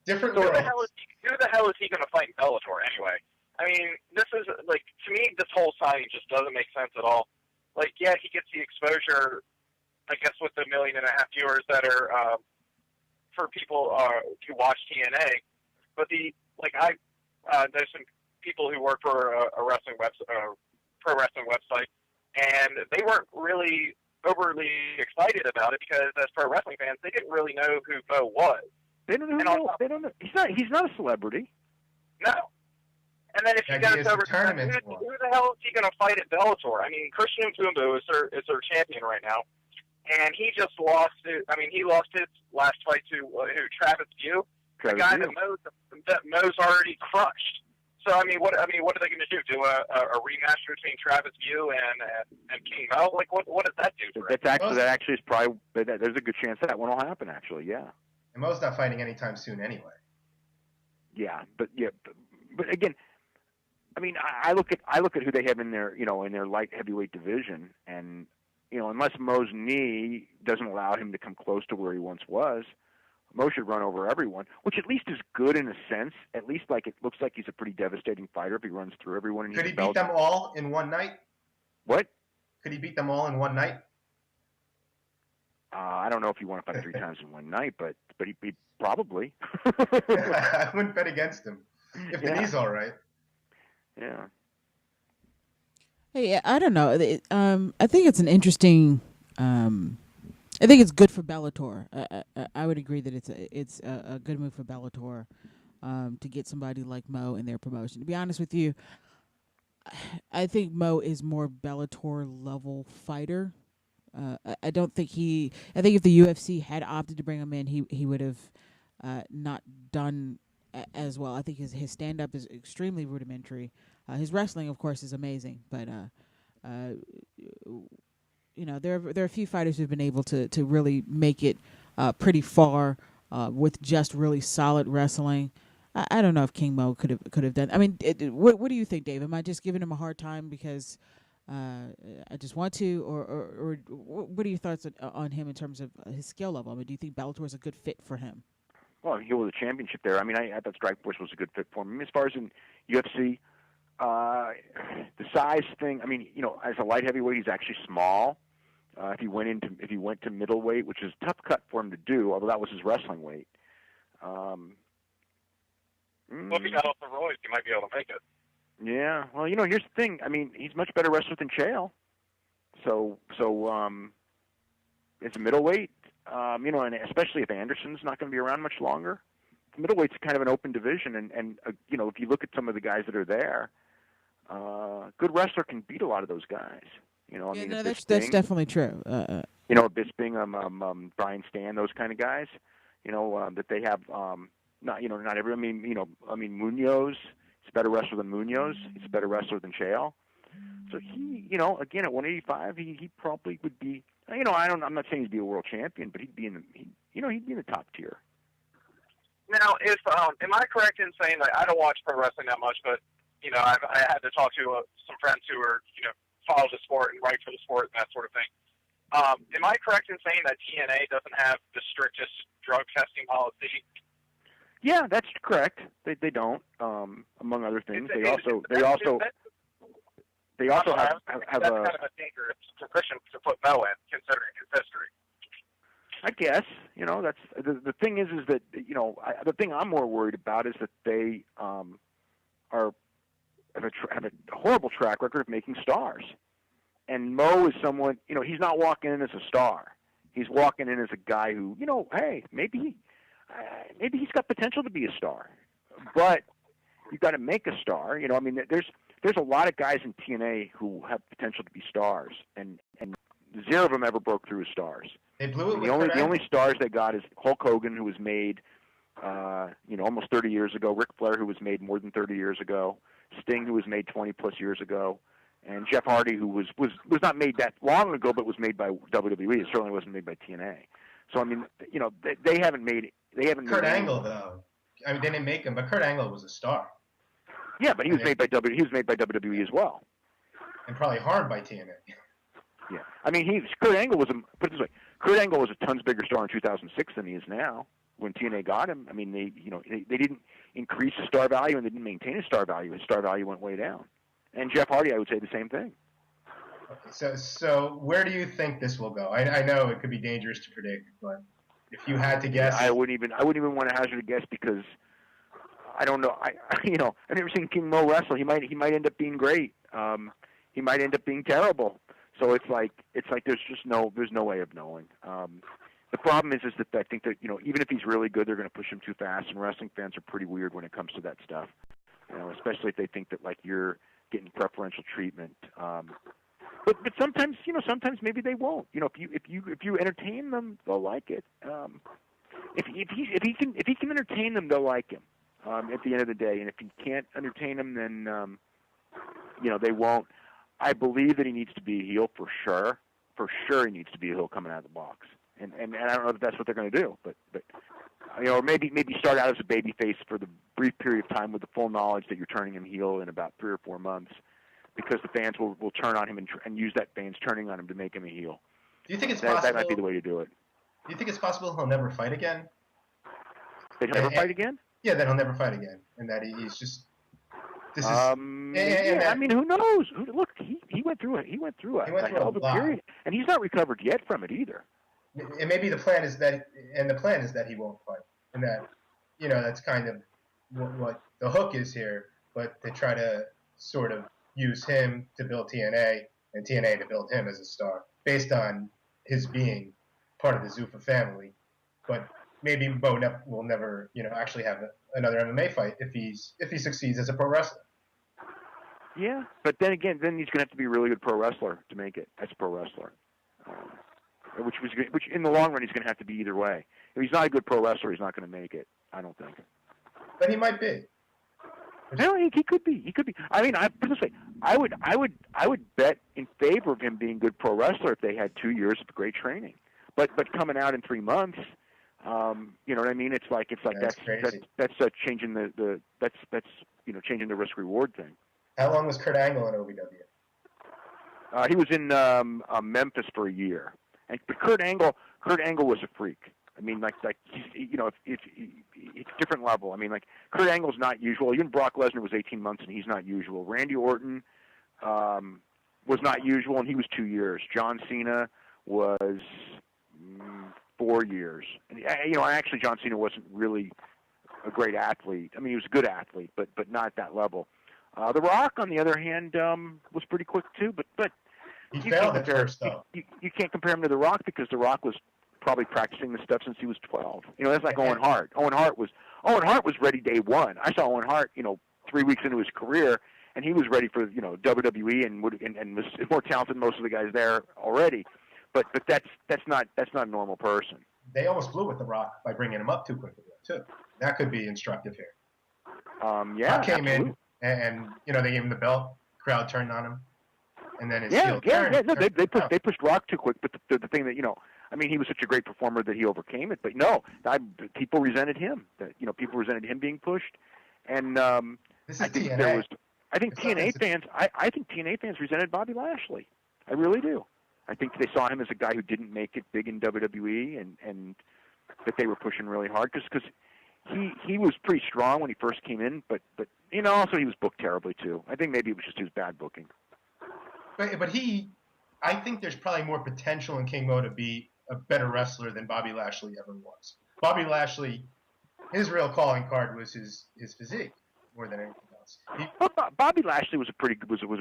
Speaker 3: Different.
Speaker 2: So who the hell is he going to fight in Bellator anyway? I mean, this is, like, to me, this whole signing just doesn't make sense at all. Like, yeah, he gets the exposure
Speaker 5: I guess with the 1.5 million viewers that are for people who watch TNA. But there's some people who work for a wrestling pro wrestling website, and they weren't really overly excited about it because as pro wrestling fans, they didn't really know who Mo was.
Speaker 4: They don't know. They don't know. He's not a celebrity.
Speaker 5: No. And then if you guys over who the hell is he going to fight at Bellator? I mean, Christian Mfumbu is their champion right now, and he just lost. He lost his last fight to Travis View, the guy that Mo's already crushed. So what are they going to do? Do a rematch between Travis View and King Mo? Like what does that do?
Speaker 4: That actually is probably. There's a good chance that one will happen. Actually, yeah.
Speaker 3: And Mo's not fighting anytime soon anyway.
Speaker 4: Yeah, but again, I mean, I look at who they have in their in their light heavyweight division, and unless Mo's knee doesn't allow him to come close to where he once was, Mo should run over everyone, which at least is good in a sense. At least it looks like he's a pretty devastating fighter if he runs through everyone. And
Speaker 3: could he beat them all in one night?
Speaker 4: What?
Speaker 3: Could he beat them all in one night?
Speaker 4: I don't know if he won a fight 3 times in one night, but he probably.
Speaker 3: I wouldn't bet against him if the knee's all right.
Speaker 4: Yeah.
Speaker 1: Hey, I don't know. I think it's an interesting. I think it's good for Bellator. I would agree that it's a good move for Bellator to get somebody like Mo in their promotion. To be honest with you, I think Mo is more Bellator level fighter. I don't think I think if the UFC had opted to bring him in, he would have not done as well. I think his stand up is extremely rudimentary. His wrestling, of course, is amazing, but there are a few fighters who've been able to really make it pretty far with just really solid wrestling. I don't know if King Mo could have done. I mean, what do you think, Dave? Am I just giving him a hard time because I just want to, or what are your thoughts on him in terms of his skill level? I mean, do you think Bellator is a good fit for him?
Speaker 4: Well, he was a championship there. I mean, I thought Strikeforce was a good fit for him. I mean, as far as in UFC, the size thing. I mean, as a light heavyweight, he's actually small. If he went to middleweight, which is a tough cut for him to do, although that was his wrestling weight.
Speaker 5: Well, if he got off the roids, he might be able to make it.
Speaker 4: Yeah. Well, here's the thing. I mean, he's much better wrestler than Chael. So it's a middleweight. And especially if Anderson's not going to be around much longer, middleweight's kind of an open division. And if you look at some of the guys that are there, good wrestler can beat a lot of those guys.
Speaker 1: That's definitely true.
Speaker 4: Bisping, Brian Stan, those kind of guys. That they have. Not every. I mean, Munoz. He's a better wrestler than Munoz. He's a better wrestler than Chael. So he, again at 185, he probably would be. I'm not saying he'd be a world champion, but he'd be in the top tier.
Speaker 5: Now, am I correct in saying that I don't watch pro wrestling that much, but I had to talk to some friends who are follow the sport and write for the sport and that sort of thing. Am I correct in saying that TNA doesn't have the strictest drug testing policy?
Speaker 4: Yeah, that's correct. They don't. Among other things, they also have
Speaker 5: that's kind of a dangerous position to put Mo in, considering his history.
Speaker 4: I guess that's the thing is that the thing I'm more worried about is that they have a horrible track record of making stars, and Mo is someone he's not walking in as a star. He's walking in as a guy who hey, maybe he's got potential to be a star, but you've got to make a star. I mean, there's a lot of guys in TNA who have potential to be stars, and zero of them ever broke through as stars.
Speaker 3: They blew it.
Speaker 4: The only stars they got is Hulk Hogan, who was made, almost 30 years ago. Ric Flair, who was made more than 30 years ago. Sting, who was made 20 plus years ago, and Jeff Hardy, who was not made that long ago, but was made by WWE. It certainly wasn't made by TNA. So I mean, they haven't made.
Speaker 3: Kurt Angle, though. I mean, they didn't make him, but Kurt Angle was a star.
Speaker 4: Yeah, but he was made by WWE as well,
Speaker 3: and probably harmed by TNA.
Speaker 4: Yeah, I mean, Kurt Angle was put it this way. Kurt Angle was a tons bigger star in 2006 than he is now. When TNA got him, I mean, they didn't increase his star value and they didn't maintain his star value. His star value went way down. And Jeff Hardy, I would say the same thing.
Speaker 3: So where do you think this will go? I know it could be dangerous to predict, but if you had to guess,
Speaker 4: I wouldn't even want to hazard a guess because I don't know. I've never seen King Mo wrestle. He might end up being great. He might end up being terrible. So it's like there's no way of knowing. The problem is that I think that even if he's really good, they're going to push him too fast. And wrestling fans are pretty weird when it comes to that stuff. Especially if they think that like you're getting preferential treatment. But sometimes maybe they won't. If you entertain them, they'll like it. If he can entertain them, they'll like him. At the end of the day, and if he can't entertain them, then they won't. I believe that he needs to be a heel for sure. For sure, he needs to be a heel coming out of the box. And I don't know if that's what they're going to do, but or maybe start out as a babyface for the brief period of time with the full knowledge that you're turning him heel in about 3 or 4 months, because the fans will turn on him and use that fans turning on him to make him a heel.
Speaker 3: Do you think it's possible?
Speaker 4: That might be the way to do it.
Speaker 3: Do you think it's possible he'll never fight again?
Speaker 4: That he'll never fight again?
Speaker 3: Yeah, that he'll never fight again, and that he's just. This is.
Speaker 4: I mean, who knows? Look, he went through it. He went through a hell of a period, and he's not recovered yet from it either.
Speaker 3: And maybe the plan is that he won't fight, and that that's kind of what the hook is here, but to try to sort of use him to build TNA and TNA to build him as a star based on his being part of the Zuffa family. But maybe Bo will never actually have another MMA fight if he succeeds as a pro wrestler.
Speaker 4: Yeah, but then again, he's going to have to be a really good pro wrestler to make it as a pro wrestler. Which in the long run he's going to have to be either way. If he's not a good pro wrestler, he's not going to make it. I don't think.
Speaker 3: But he might be.
Speaker 4: No, he could be. He could be. I mean, put it this way: I would bet in favor of him being a good pro wrestler if they had 2 years of great training. But coming out in 3 months, you know what I mean? It's like that's changing that's changing the risk reward thing.
Speaker 3: How long was Kurt Angle in OVW?
Speaker 4: He was in Memphis for a year. But Kurt Angle was a freak. I mean, like it's different level. I mean, like Kurt Angle's not usual. Even Brock Lesnar was 18 months, and he's not usual. Randy Orton was not usual, and he was 2 years. John Cena was 4 years. And actually, John Cena wasn't really a great athlete. I mean, he was a good athlete, but not at that level. The Rock, on the other hand, was pretty quick too, but.
Speaker 3: He failed at first, though.
Speaker 4: You can't compare him to The Rock because The Rock was probably practicing the stuff since he was 12. That's like Owen Hart. Owen Hart was ready day one. I saw Owen Hart, 3 weeks into his career, and he was ready for WWE and was more talented than most of the guys there already. But that's not a normal person.
Speaker 3: They almost blew with The Rock by bringing him up too quickly, too. That could be instructive here.
Speaker 4: Yeah,
Speaker 3: came in and they gave him the belt. Crowd turned on him. And then his heel turned.
Speaker 4: No, they pushed Rock too quick. But the thing that I mean, he was such a great performer that he overcame it. But no, people resented him. People resented him being pushed. And
Speaker 3: this is TNA.
Speaker 4: I think TNA fans resented Bobby Lashley. I really do. I think they saw him as a guy who didn't make it big in WWE, and that they were pushing really hard because he was pretty strong when he first came in. But also he was booked terribly too. I think maybe it was just his bad booking.
Speaker 3: But I think there's probably more potential in King Mo to be a better wrestler than Bobby Lashley ever was. Bobby Lashley, his real calling card was his physique more than anything else.
Speaker 4: Bobby Lashley was a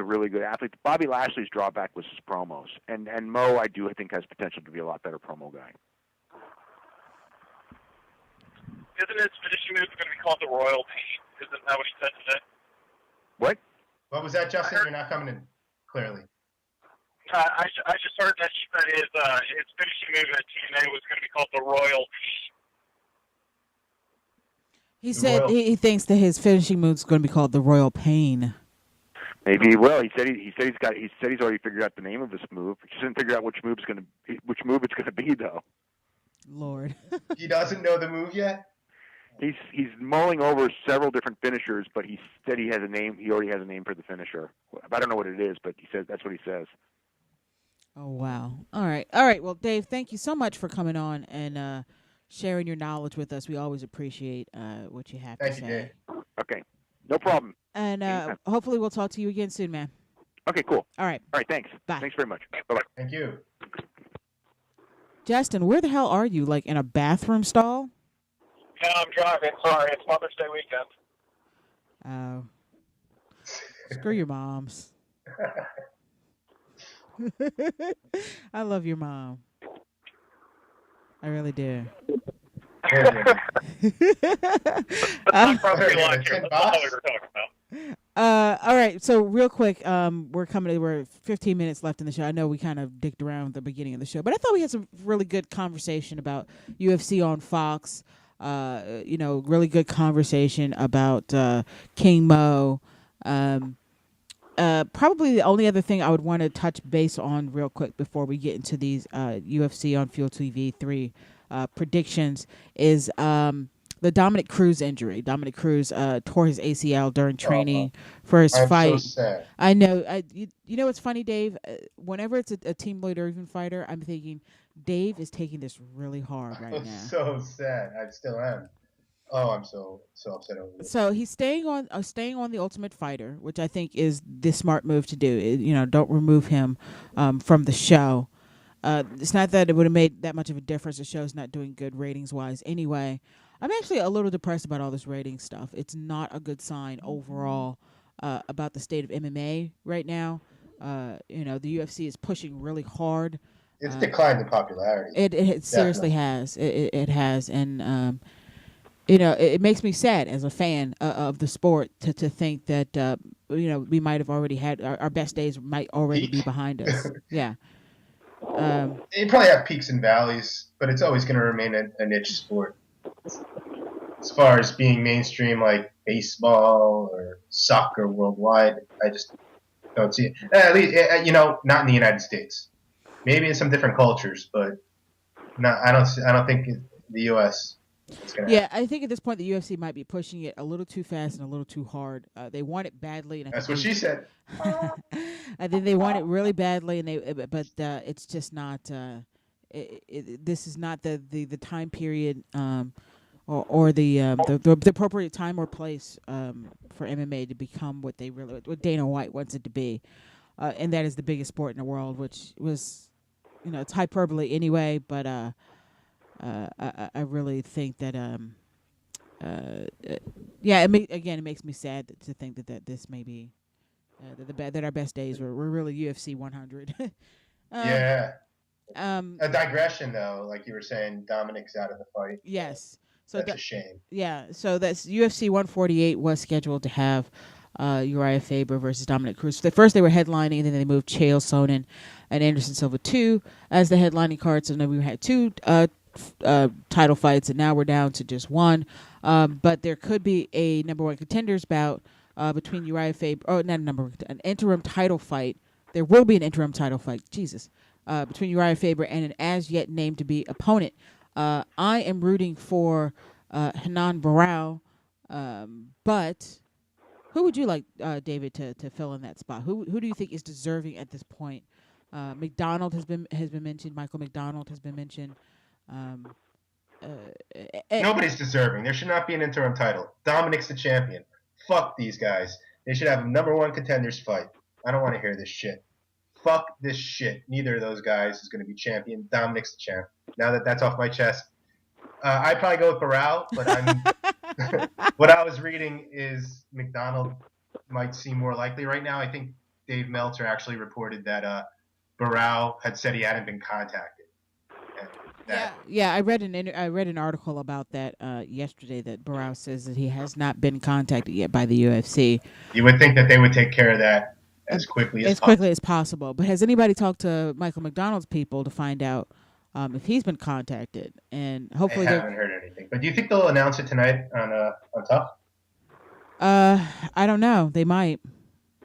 Speaker 4: really good athlete. Bobby Lashley's drawback was his promos, and Mo I think has potential to be a lot better promo guy.
Speaker 5: Isn't his finishing move going to be called the Royal Pain? Isn't that what he said today?
Speaker 4: What?
Speaker 3: What was that, Justin? You're not coming in clearly.
Speaker 5: I just heard that he said his finishing move at TNA was going to be called the Royal Pain.
Speaker 1: He said he thinks that his finishing move is going to be called the Royal Pain.
Speaker 4: Maybe he will. He said he's already figured out the name of this move. He just didn't figure out which move it's going to be though.
Speaker 1: Lord.
Speaker 3: He doesn't know the move yet?
Speaker 4: He's mulling over several different finishers, but he said he has a name. He already has a name for the finisher. I don't know what it is, but he says that's what he says.
Speaker 1: Oh wow! All right. Well, Dave, thank you so much for coming on and sharing your knowledge with us. We always appreciate what you have to say.
Speaker 3: Thank you, Dave.
Speaker 4: Okay, no problem.
Speaker 1: And hopefully we'll talk to you again soon, man.
Speaker 4: Okay, cool.
Speaker 1: All right.
Speaker 4: All right, thanks.
Speaker 1: Bye.
Speaker 4: Thanks very much. Bye-bye.
Speaker 3: Thank you.
Speaker 1: Justin, where the hell are you? Like in a bathroom stall?
Speaker 5: Yeah, I'm driving. Sorry, it's Mother's Day weekend.
Speaker 1: Oh. Screw your moms. I love your mom. I really do. All right, so real quick, we're 15 minutes left in the show. I know we kind of dicked around at the beginning of the show, but I thought we had some really good conversation about UFC on Fox. Really good conversation about King Mo. Probably the only other thing I would want to touch base on real quick before we get into these UFC on Fuel TV 3 predictions is the Dominic Cruz injury. Dominic Cruz tore his ACL during training for his fight.
Speaker 3: I'm so sad.
Speaker 1: I know. You know what's funny, Dave? Whenever it's a Team Lloyd Irvin fighter, I'm thinking Dave is taking this really hard right now.
Speaker 3: I'm so sad. I still am. Oh, I'm so upset over this.
Speaker 1: So he's staying on the Ultimate Fighter, which I think is the smart move to do. Don't remove him from the show. It's not that it would have made that much of a difference. The show's not doing good ratings wise anyway. I'm actually a little depressed about all this rating stuff. It's not a good sign overall about the state of MMA right now. The UFC is pushing really hard.
Speaker 3: It's declined in popularity.
Speaker 1: It seriously has. It has, and it makes me sad as a fan of the sport to think that we might have already had our best days might already be behind us. Yeah.
Speaker 3: You probably have peaks and valleys, but it's always going to remain a niche sport. As far as being mainstream like baseball or soccer worldwide, I just don't see it. At least, not in the United States. Maybe in some different cultures, but I don't think the U.S.
Speaker 1: Yeah, I think at this point the UFC might be pushing it a little too fast and a little too hard. They want it badly, and
Speaker 3: that's what she said.
Speaker 1: I think they want it really badly, but it's just not. This is not the time period or the appropriate time or place for MMA to become what Dana White wants it to be, and that is the biggest sport in the world, which was, it's hyperbole anyway, but I really think that it makes me sad to think that this may be that our best days were really UFC 100.
Speaker 3: A digression though, like you were saying, Dominic's out of the fight.
Speaker 1: Yes, so
Speaker 3: that's a shame.
Speaker 1: Yeah, so that's UFC 148 was scheduled to have Uriah Faber versus Dominic Cruz. First they were headlining, and then they moved Chael Sonnen and Anderson Silva 2 as the headlining cards, and then we had 2 title fights, and now we're down to just 1. But there could be a number 1 contenders bout between Uriah Faber. Oh, not an interim title fight. There will be an interim title fight. Jesus, between Uriah Faber and an as yet named to be opponent. I am rooting for Hanan Barao, but who would you like, David, to fill in that spot? Who do you think is deserving at this point? McDonald has been mentioned. Michael McDonald has been mentioned.
Speaker 3: Nobody's deserving. There should not be an interim title. Dominic's the champion. Fuck these guys. They should have a number 1 contenders fight. I don't want to hear this shit. Fuck this shit. Neither of those guys is going to be champion. Dominic's the champ. Now that that's off my chest, I'd probably go with Barao, but what I was reading is McDonald might seem more likely right now. I think Dave Meltzer actually reported that Barao had said he hadn't been contacted.
Speaker 1: Yeah. I read an article about that yesterday that Barao says that he has not been contacted yet by the UFC.
Speaker 3: You would think that they would take care of that as quickly as
Speaker 1: possible. But has anybody talked to Michael McDonald's people to find out if he's been contacted? And hopefully,
Speaker 3: I haven't heard anything. But do you think they'll announce it tonight on Tough?
Speaker 1: I don't know. They might.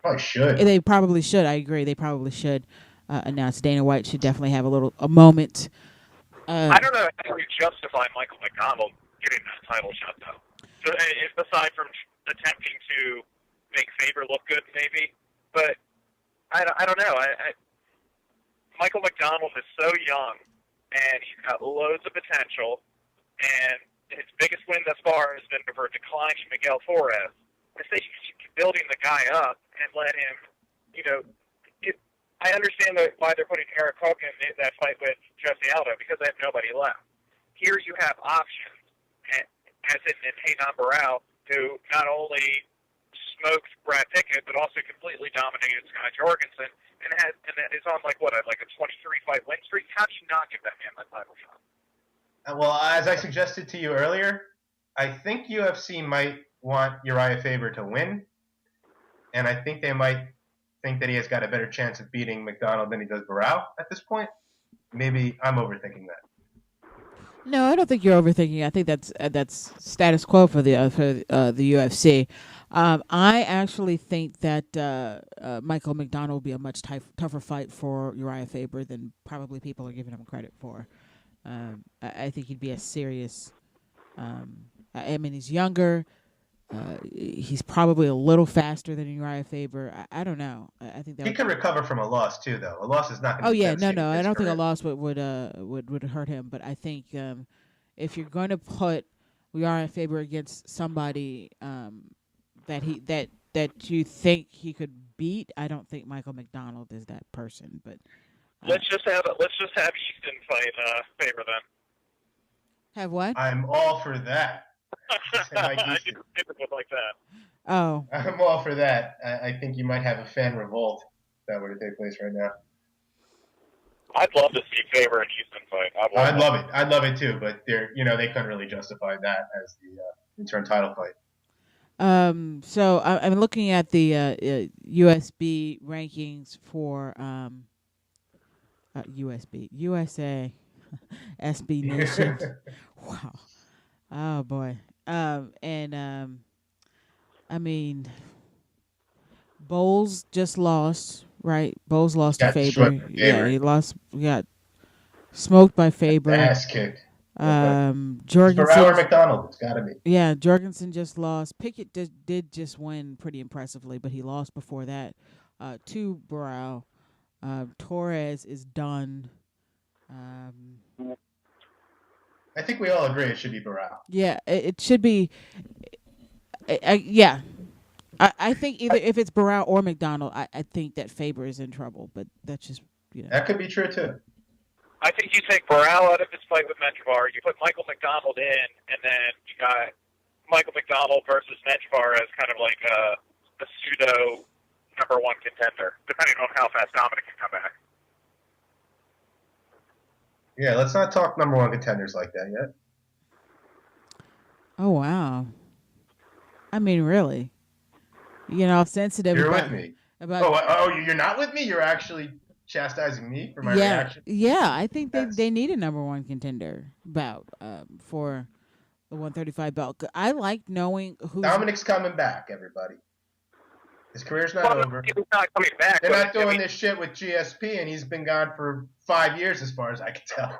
Speaker 3: Probably should.
Speaker 1: They probably should. I agree. They probably should announce. Dana White should definitely have a moment.
Speaker 5: I don't know how you justify Michael McDonald getting that title shot, though. So, aside from attempting to make Faber look good, maybe. But I don't know. Michael McDonald is so young, and he's got loads of potential. And his biggest win thus far has been over declining Miguel Flores. I say you keep building the guy up and let him, I understand why they're putting Eric Hook in that fight with Jesse Aldo, because they have nobody left. Here you have options, as in Hayden Barrow, who not only smoked Brad Pickett, but also completely dominated Scott Jorgensen, and is on like a 23-fight win streak. How do you not give that man that title shot?
Speaker 3: Well, as I suggested to you earlier, I think UFC might want Uriah Faber to win, and I think they might think that he has got a better chance of beating McDonald than he does Barrow at this point. Maybe I'm overthinking that.
Speaker 1: No, I don't think you're overthinking. I think that's status quo for the UFC. I actually think that Michael McDonald will be a much tougher fight for Uriah Faber than probably people are giving him credit for. I think he'd be a serious. I mean, he's younger. He's probably a little faster than Uriah Faber. I don't know. I think that
Speaker 3: he could recover from a loss too, though. A loss is not going to.
Speaker 1: Oh yeah, no. I don't think a loss would hurt him. But I think if you're going to put Uriah Faber against somebody that you think he could beat, I don't think Michael McDonald is that person. But
Speaker 5: let's just have Easton fight Faber then.
Speaker 1: Have what?
Speaker 3: I'm all for that.
Speaker 5: I do like that.
Speaker 1: Oh,
Speaker 3: I'm all for that. I think you might have a fan revolt if that were to take place right now.
Speaker 5: I'd love to see Faber and Easton fight.
Speaker 3: I'd love it. I'd love it too, but they couldn't really justify that as the interim title fight.
Speaker 1: So I'm looking at the USB rankings for USA SB Nation. Wow. Oh boy. I mean, Bowles just lost, right? Bowles lost to Faber. Yeah, he lost. He got smoked by Faber.
Speaker 3: Ass kicked.
Speaker 1: Jorgensen.
Speaker 3: Barrow or McDonald, it's got to be.
Speaker 1: Yeah, Jorgensen just lost. Pickett did just win pretty impressively, but he lost before that to Barrow. Torres is done.
Speaker 3: I think we all agree it should be Barrow.
Speaker 1: Yeah, it should be. Yeah. I think either if it's Barrow or McDonald, I think that Faber is in trouble. But that's just,
Speaker 3: That could be true, too.
Speaker 5: I think you take Barrow out of his fight with Menjivar. You put Michael McDonald in, and then you got Michael McDonald versus Menjivar as kind of like a pseudo number one contender, depending on how fast Dominic can come back.
Speaker 3: Yeah, let's not talk number one contenders like that yet.
Speaker 1: Oh, wow. I mean, really? Sensitive.
Speaker 3: You're with me. You're not with me? You're actually chastising me for my reaction?
Speaker 1: Yeah, I think they need a number one contender bout for the 135 belt. I like knowing who.
Speaker 3: Dominic's coming back, everybody. His career's not over.
Speaker 5: He's not coming back.
Speaker 3: They're not doing this shit with GSP, and he's been gone for 5 years, as far as I can tell.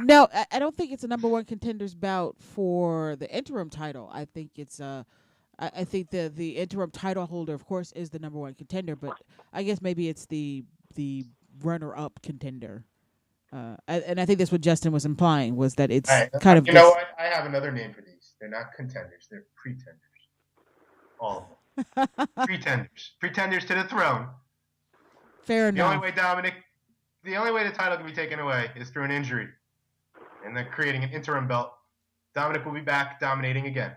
Speaker 1: No, I don't think it's a number one contenders bout for the interim title. I think it's I think the interim title holder, of course, is the number one contender, but I guess maybe it's the runner-up contender. And I think that's what Justin was implying, was that it's kind of.
Speaker 3: You know what? I have another name for these. They're not contenders. They're pretenders. All of them. Pretenders to the throne.
Speaker 1: Fair enough.
Speaker 3: The only way the title can be taken away is through an injury, and then creating an interim belt. Dominic will be back, dominating again.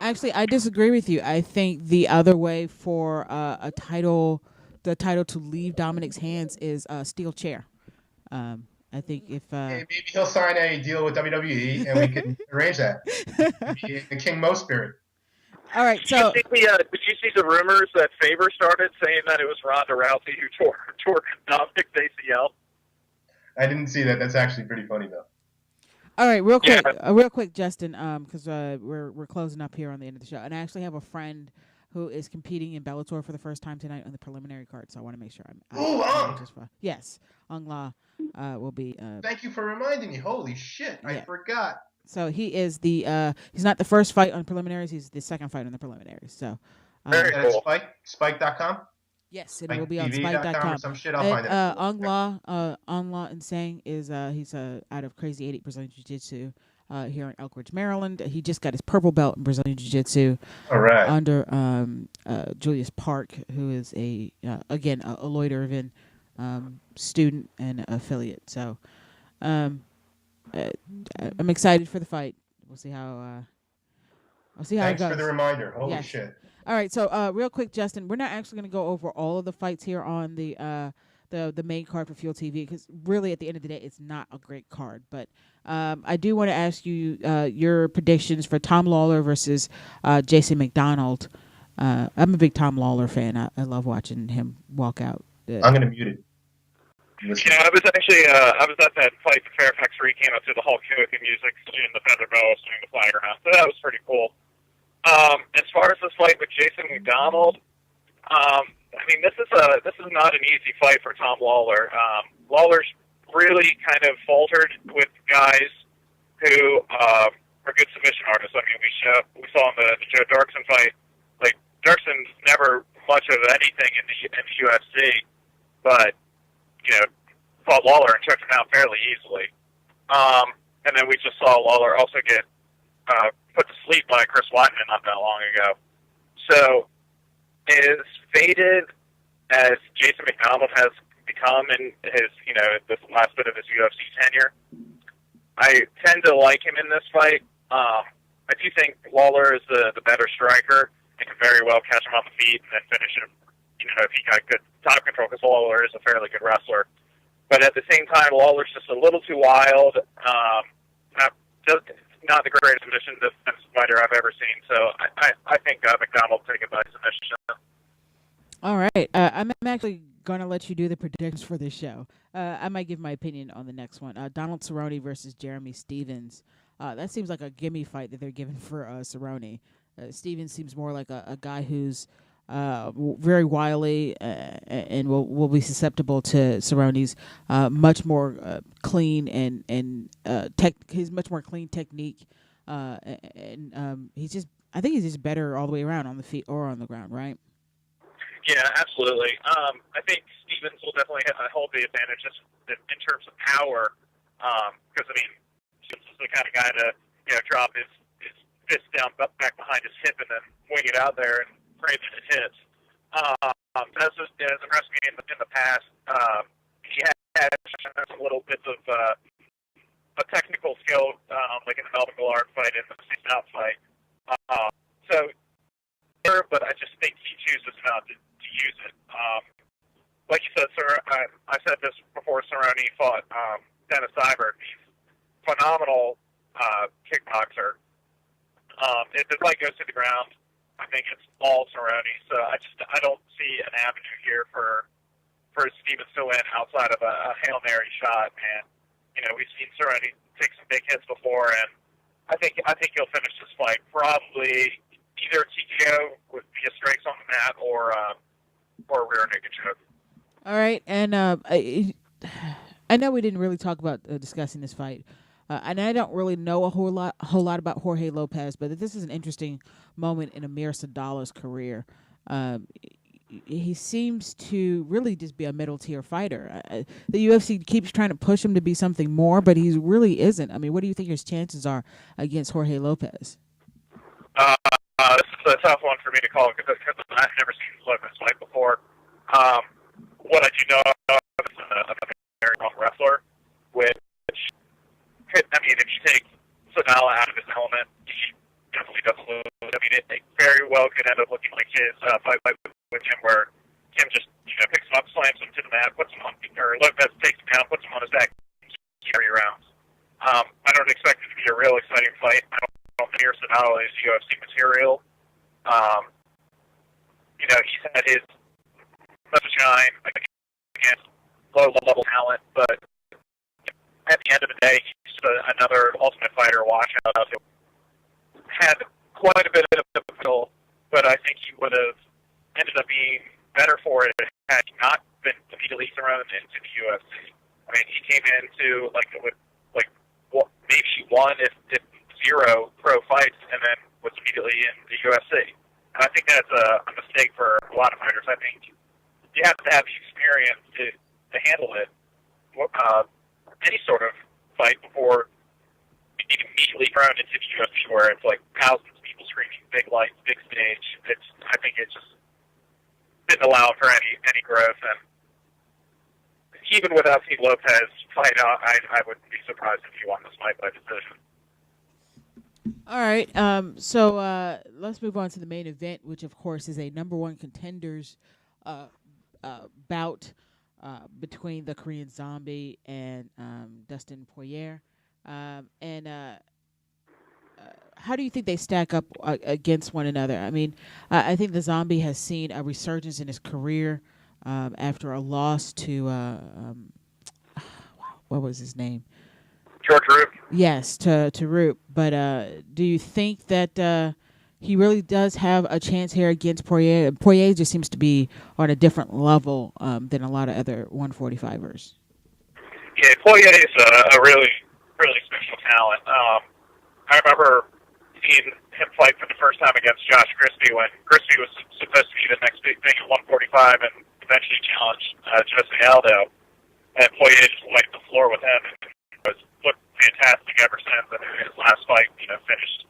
Speaker 1: Actually, I disagree with you. I think the other way for the title to leave Dominic's hands is a steel chair. I think if
Speaker 3: maybe he'll sign a deal with WWE, and we can arrange that. Maybe the King Mo spirit.
Speaker 1: All right, so
Speaker 5: did you see the rumors that Faber started saying that it was Ronda Rousey who tore Dominic's ACL?
Speaker 3: I didn't see that. That's actually pretty funny, though.
Speaker 1: All right, real quick, Justin, because we're closing up here on the end of the show, and I actually have a friend who is competing in Bellator for the first time tonight on the preliminary card, so I want to make sure yes, Ung La will be.
Speaker 3: Thank you for reminding me. Holy shit, I forgot.
Speaker 1: So he is he's not the first fight on preliminaries, he's the second fight on the preliminaries. So
Speaker 5: very cool.
Speaker 3: Spike.com?
Speaker 1: Yes, it will be on Spike.com.
Speaker 3: Some shit, I'll find it.
Speaker 1: Ung La Insane is he's out of Crazy 80% Jiu-Jitsu. here in Elk Ridge, Maryland. He just got his purple belt in Brazilian Jiu-Jitsu under Julius Park, who is again a Lloyd Irvin student and affiliate. So I'm excited for the fight. We'll see how. I'll see how it goes.
Speaker 3: Thanks for the reminder. Holy shit.
Speaker 1: All right, so real quick, Justin, we're not actually going to go over all of the fights here on the main card for Fuel TV, because really at the end of the day, it's not a great card. But I do want to ask you your predictions for Tom Lawler versus Jason McDonald. I'm a big Tom Lawler fan. I love watching him walk out.
Speaker 3: I'm going to mute it.
Speaker 5: Yeah, I was actually I was at that fight for Fairfax where he came up to the Hulk Hogan music and the feather boa swinging the flag around. So that was pretty cool. As far as this fight with Jason McDonald, I mean, this is not an easy fight for Tom Lawler. Lawler's really kind of faltered with guys who are good submission artists. I mean, we saw in the Joe Darkson fight, like Darkson's never much of anything in the UFC, but fought Lawler and took him out fairly easily. And then we just saw Lawler also get put to sleep by Chris Weidman not that long ago. So, as faded as Jason McDonald has become in his, this last bit of his UFC tenure, I tend to like him in this fight. I do think Lawler is the better striker and can very well catch him on the feet and then finish him, if he got good top control, because Lawler is a fairly good wrestler. But at the same time, Lawler's just a little too wild. Not the greatest submission defense fighter I've ever seen. So I think McDonald will take it by submission.
Speaker 1: All right. I'm actually going to let you do the predictions for this show. I might give my opinion on the next one. Donald Cerrone versus Jeremy Stevens. That seems like a gimme fight that they're giving for Cerrone. Stevens seems more like a guy who's very wily and will be susceptible to Cerrone's much more clean and his much more clean technique, and I think he's just better all the way around on the feet or on the ground, right?
Speaker 5: Yeah, absolutely. I think Stevens will definitely hold the advantage just in terms of power, because Stevens is the kind of guy to drop his fist down back behind his hip and then wing it out there and pray that it hits. As impressed me in the past, he had some little bits of a technical skill, like in the Melvin Gillard fight and the Steve Out fight. But I just think he chooses not to use it. Like you said, sir, I said this before Cerrone fought Dennis Seibert. He's a phenomenal kickboxer. If the fight goes to the ground, I think it's all Cerrone. So I don't see an avenue here for Stevens to win outside of a Hail Mary shot. And we've seen Cerrone take some big hits before, and I think he'll finish this fight probably either TKO with via strikes on the mat or a rear naked choke.
Speaker 1: All right, and I know we didn't really talk about discussing this fight. And I don't really know a whole lot about Jorge Lopez, but this is an interesting moment in Amir Sadallah's career. He seems to really just be a middle-tier fighter. The UFC keeps trying to push him to be something more, but he really isn't. I mean, what do you think his chances are against Jorge Lopez?
Speaker 5: This is a tough one for me to call because I've never seen Lopez fight before. What I do know is a very strong wrestler, which, if you take Sadallah out of his element, he definitely doesn't lose. It very well could end up looking like his fight with him, where Kim just picks him up, slams him to the mat, puts him on, or Lopez takes him down, puts him on his back, carry rounds. I don't expect it to be a real exciting fight. I don't think Sadallah is UFC material. He's had his shine against low-level talent, but at the end of the day, he's another Ultimate Fighter washout who had quite a bit of potential, but I think he would have ended up being better for it had he not been immediately thrown into the UFC. He came into maybe one, if zero pro fights, and then was immediately in the UFC. And I think that's a mistake for a lot of fighters. I think you have to have the experience to handle it, any sort of fight, before you immediately grown into the UFC where it's like thousands of people screaming, big lights, big stage. I think it just didn't allow for any growth. And even without seeing Lopez fight out, I wouldn't be surprised if he won this fight by decision.
Speaker 1: All right. So let's move on to the main event, which of course is a number one contenders bout between the Korean Zombie and Dustin Poirier. How do you think they stack up against one another? I mean, I think the Zombie has seen a resurgence in his career after a loss to what was his name?
Speaker 5: George Roop.
Speaker 1: Yes, to Roop. But do you think that he really does have a chance here against Poirier? Poirier just seems to be on a different level than a lot of other 145ers.
Speaker 5: Yeah, Poirier is a really, really special talent. I remember seeing him fight for the first time against Josh Crispy when Crispy was supposed to be the next big thing at 145 and eventually challenged Jose Aldo. And Poirier just wiped the floor with him and looked fantastic ever since. And his last fight, finished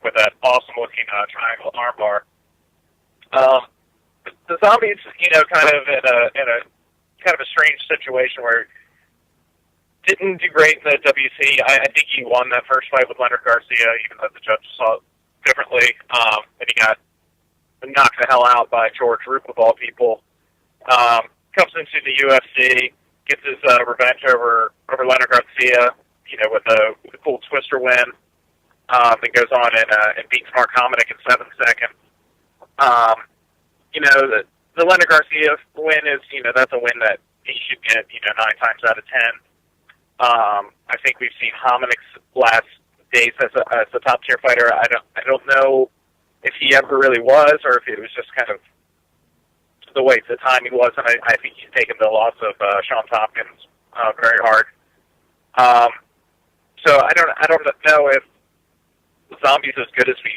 Speaker 5: with that awesome-looking triangle armbar. The Zombie's, kind of in a strange situation where didn't do great in the WC. I think he won that first fight with Leonard Garcia, even though the judge saw it differently. And he got knocked the hell out by George Roop, of all people. Comes into the UFC, gets his revenge over Leonard Garcia, with a cool twister win. Then goes on and beats Mark Hominick in 7 seconds. The Leonard Garcia win is, that's a win that he should get, 9 times out of 10. I think we've seen Hominick's last days as a top tier fighter. I don't know if he ever really was, or if it was just kind of the time he was, and I think he's taken the loss of Sean Tompkins very hard. So I don't know if Zombie's as good as we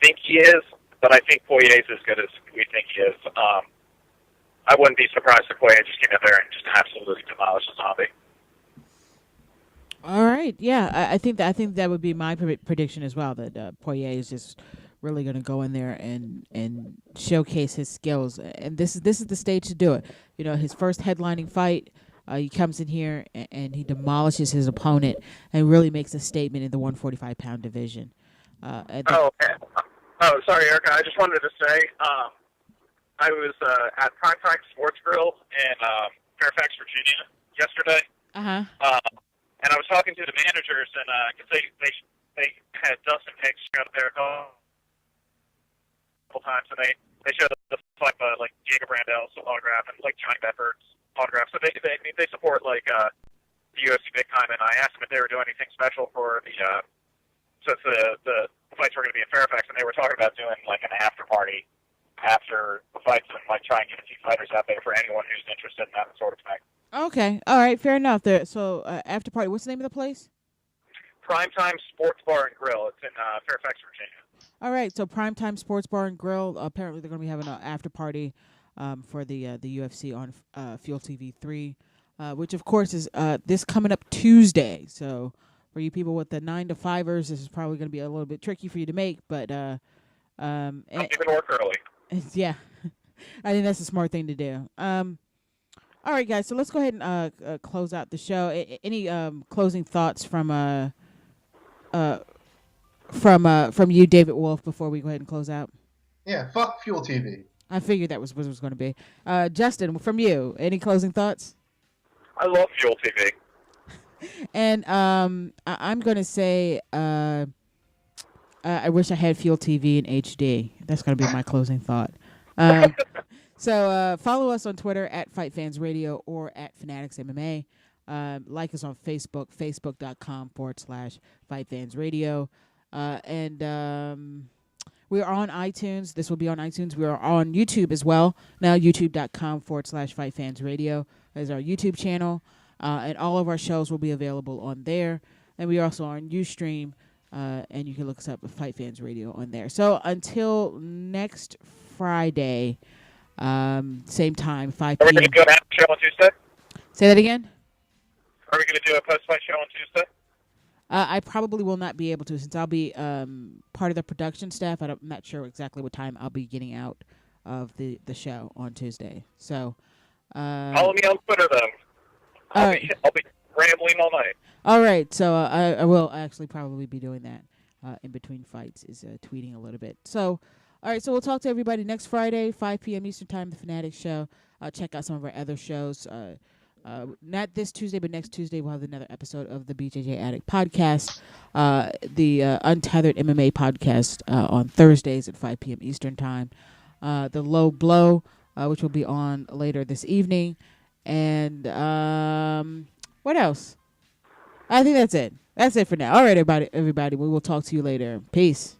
Speaker 5: think he is, but I think Poirier's as good as we think he is. I wouldn't be surprised if Poirier just came in there and just absolutely demolished the Zombie.
Speaker 1: All right, yeah, I think that would be my prediction as well. That Poirier is just really going to go in there and showcase his skills, and this is the stage to do it. His first headlining fight, he comes in here and he demolishes his opponent and really makes a statement in the 145-pound division.
Speaker 5: Sorry, Erica. I just wanted to say I was at Primetime Sports Grill in Fairfax, Virginia yesterday. And I was talking to the managers, and because they had Dustin Hicks out there a couple times, and they showed the fight like Diego Brandel's autograph and like Johnny Bedford's autograph. So they support like the UFC big time. And I asked them if they were doing anything special for the since the fights were going to be in Fairfax, and they were talking about doing like an after party after the fights and like try and get a few fighters out there for anyone who's interested in that sort of thing.
Speaker 1: Okay, all right, fair enough. There. So after party, what's the name of the place?
Speaker 5: Primetime Sports Bar and Grill. It's in Fairfax, Virginia.
Speaker 1: All right, so Primetime Sports Bar and Grill. Apparently, they're going to be having an after party for the UFC on Fuel TV 3, which of course is this coming up Tuesday. So for you people with the 9 to 5ers, this is probably going to be a little bit tricky for you to make, but
Speaker 5: Don't even work early.
Speaker 1: Yeah, I think that's a smart thing to do. All right, guys. So let's go ahead and close out the show. Any closing thoughts from you, David Wolf, before we go ahead and close out?
Speaker 3: Yeah, fuck Fuel TV.
Speaker 1: I figured that was what it was going to be. Justin, from you, any closing thoughts?
Speaker 5: I love Fuel TV.
Speaker 1: And I'm going to say I wish I had Fuel TV in HD. That's going to be my closing thought. So follow us on Twitter at FightFansRadio or at FanAddicts MMA. Like us on Facebook, facebook.com/FightFansRadio. And we are on iTunes. This will be on iTunes. We are on YouTube as well. Now youtube.com/FightFansRadio is our YouTube channel. And all of our shows will be available on there. And we are also on Ustream. And you can look us up at Fight Fans Radio on there. So until next Friday, same time, 5 p.m.
Speaker 5: Are we going to do an after show on Tuesday?
Speaker 1: Say that again?
Speaker 5: Are we going to do a post-fight show on Tuesday?
Speaker 1: I probably will not be able to, since I'll be part of the production staff. I'm not sure exactly what time I'll be getting out of the show on Tuesday. So
Speaker 5: follow me on Twitter then. I'll be rambling all night.
Speaker 1: All right, so I will actually probably be doing that in between fights, is tweeting a little bit. So, all right, so we'll talk to everybody next Friday, 5 p.m. Eastern Time, the FanAddicts Show. Check out some of our other shows. Not this Tuesday, but next Tuesday we'll have another episode of the BJJ Addict podcast, the Untethered MMA podcast on Thursdays at 5 p.m. Eastern Time, the Low Blow, which will be on later this evening, and what else? I think that's it. That's it for now. All right, everybody. We will talk to you later. Peace.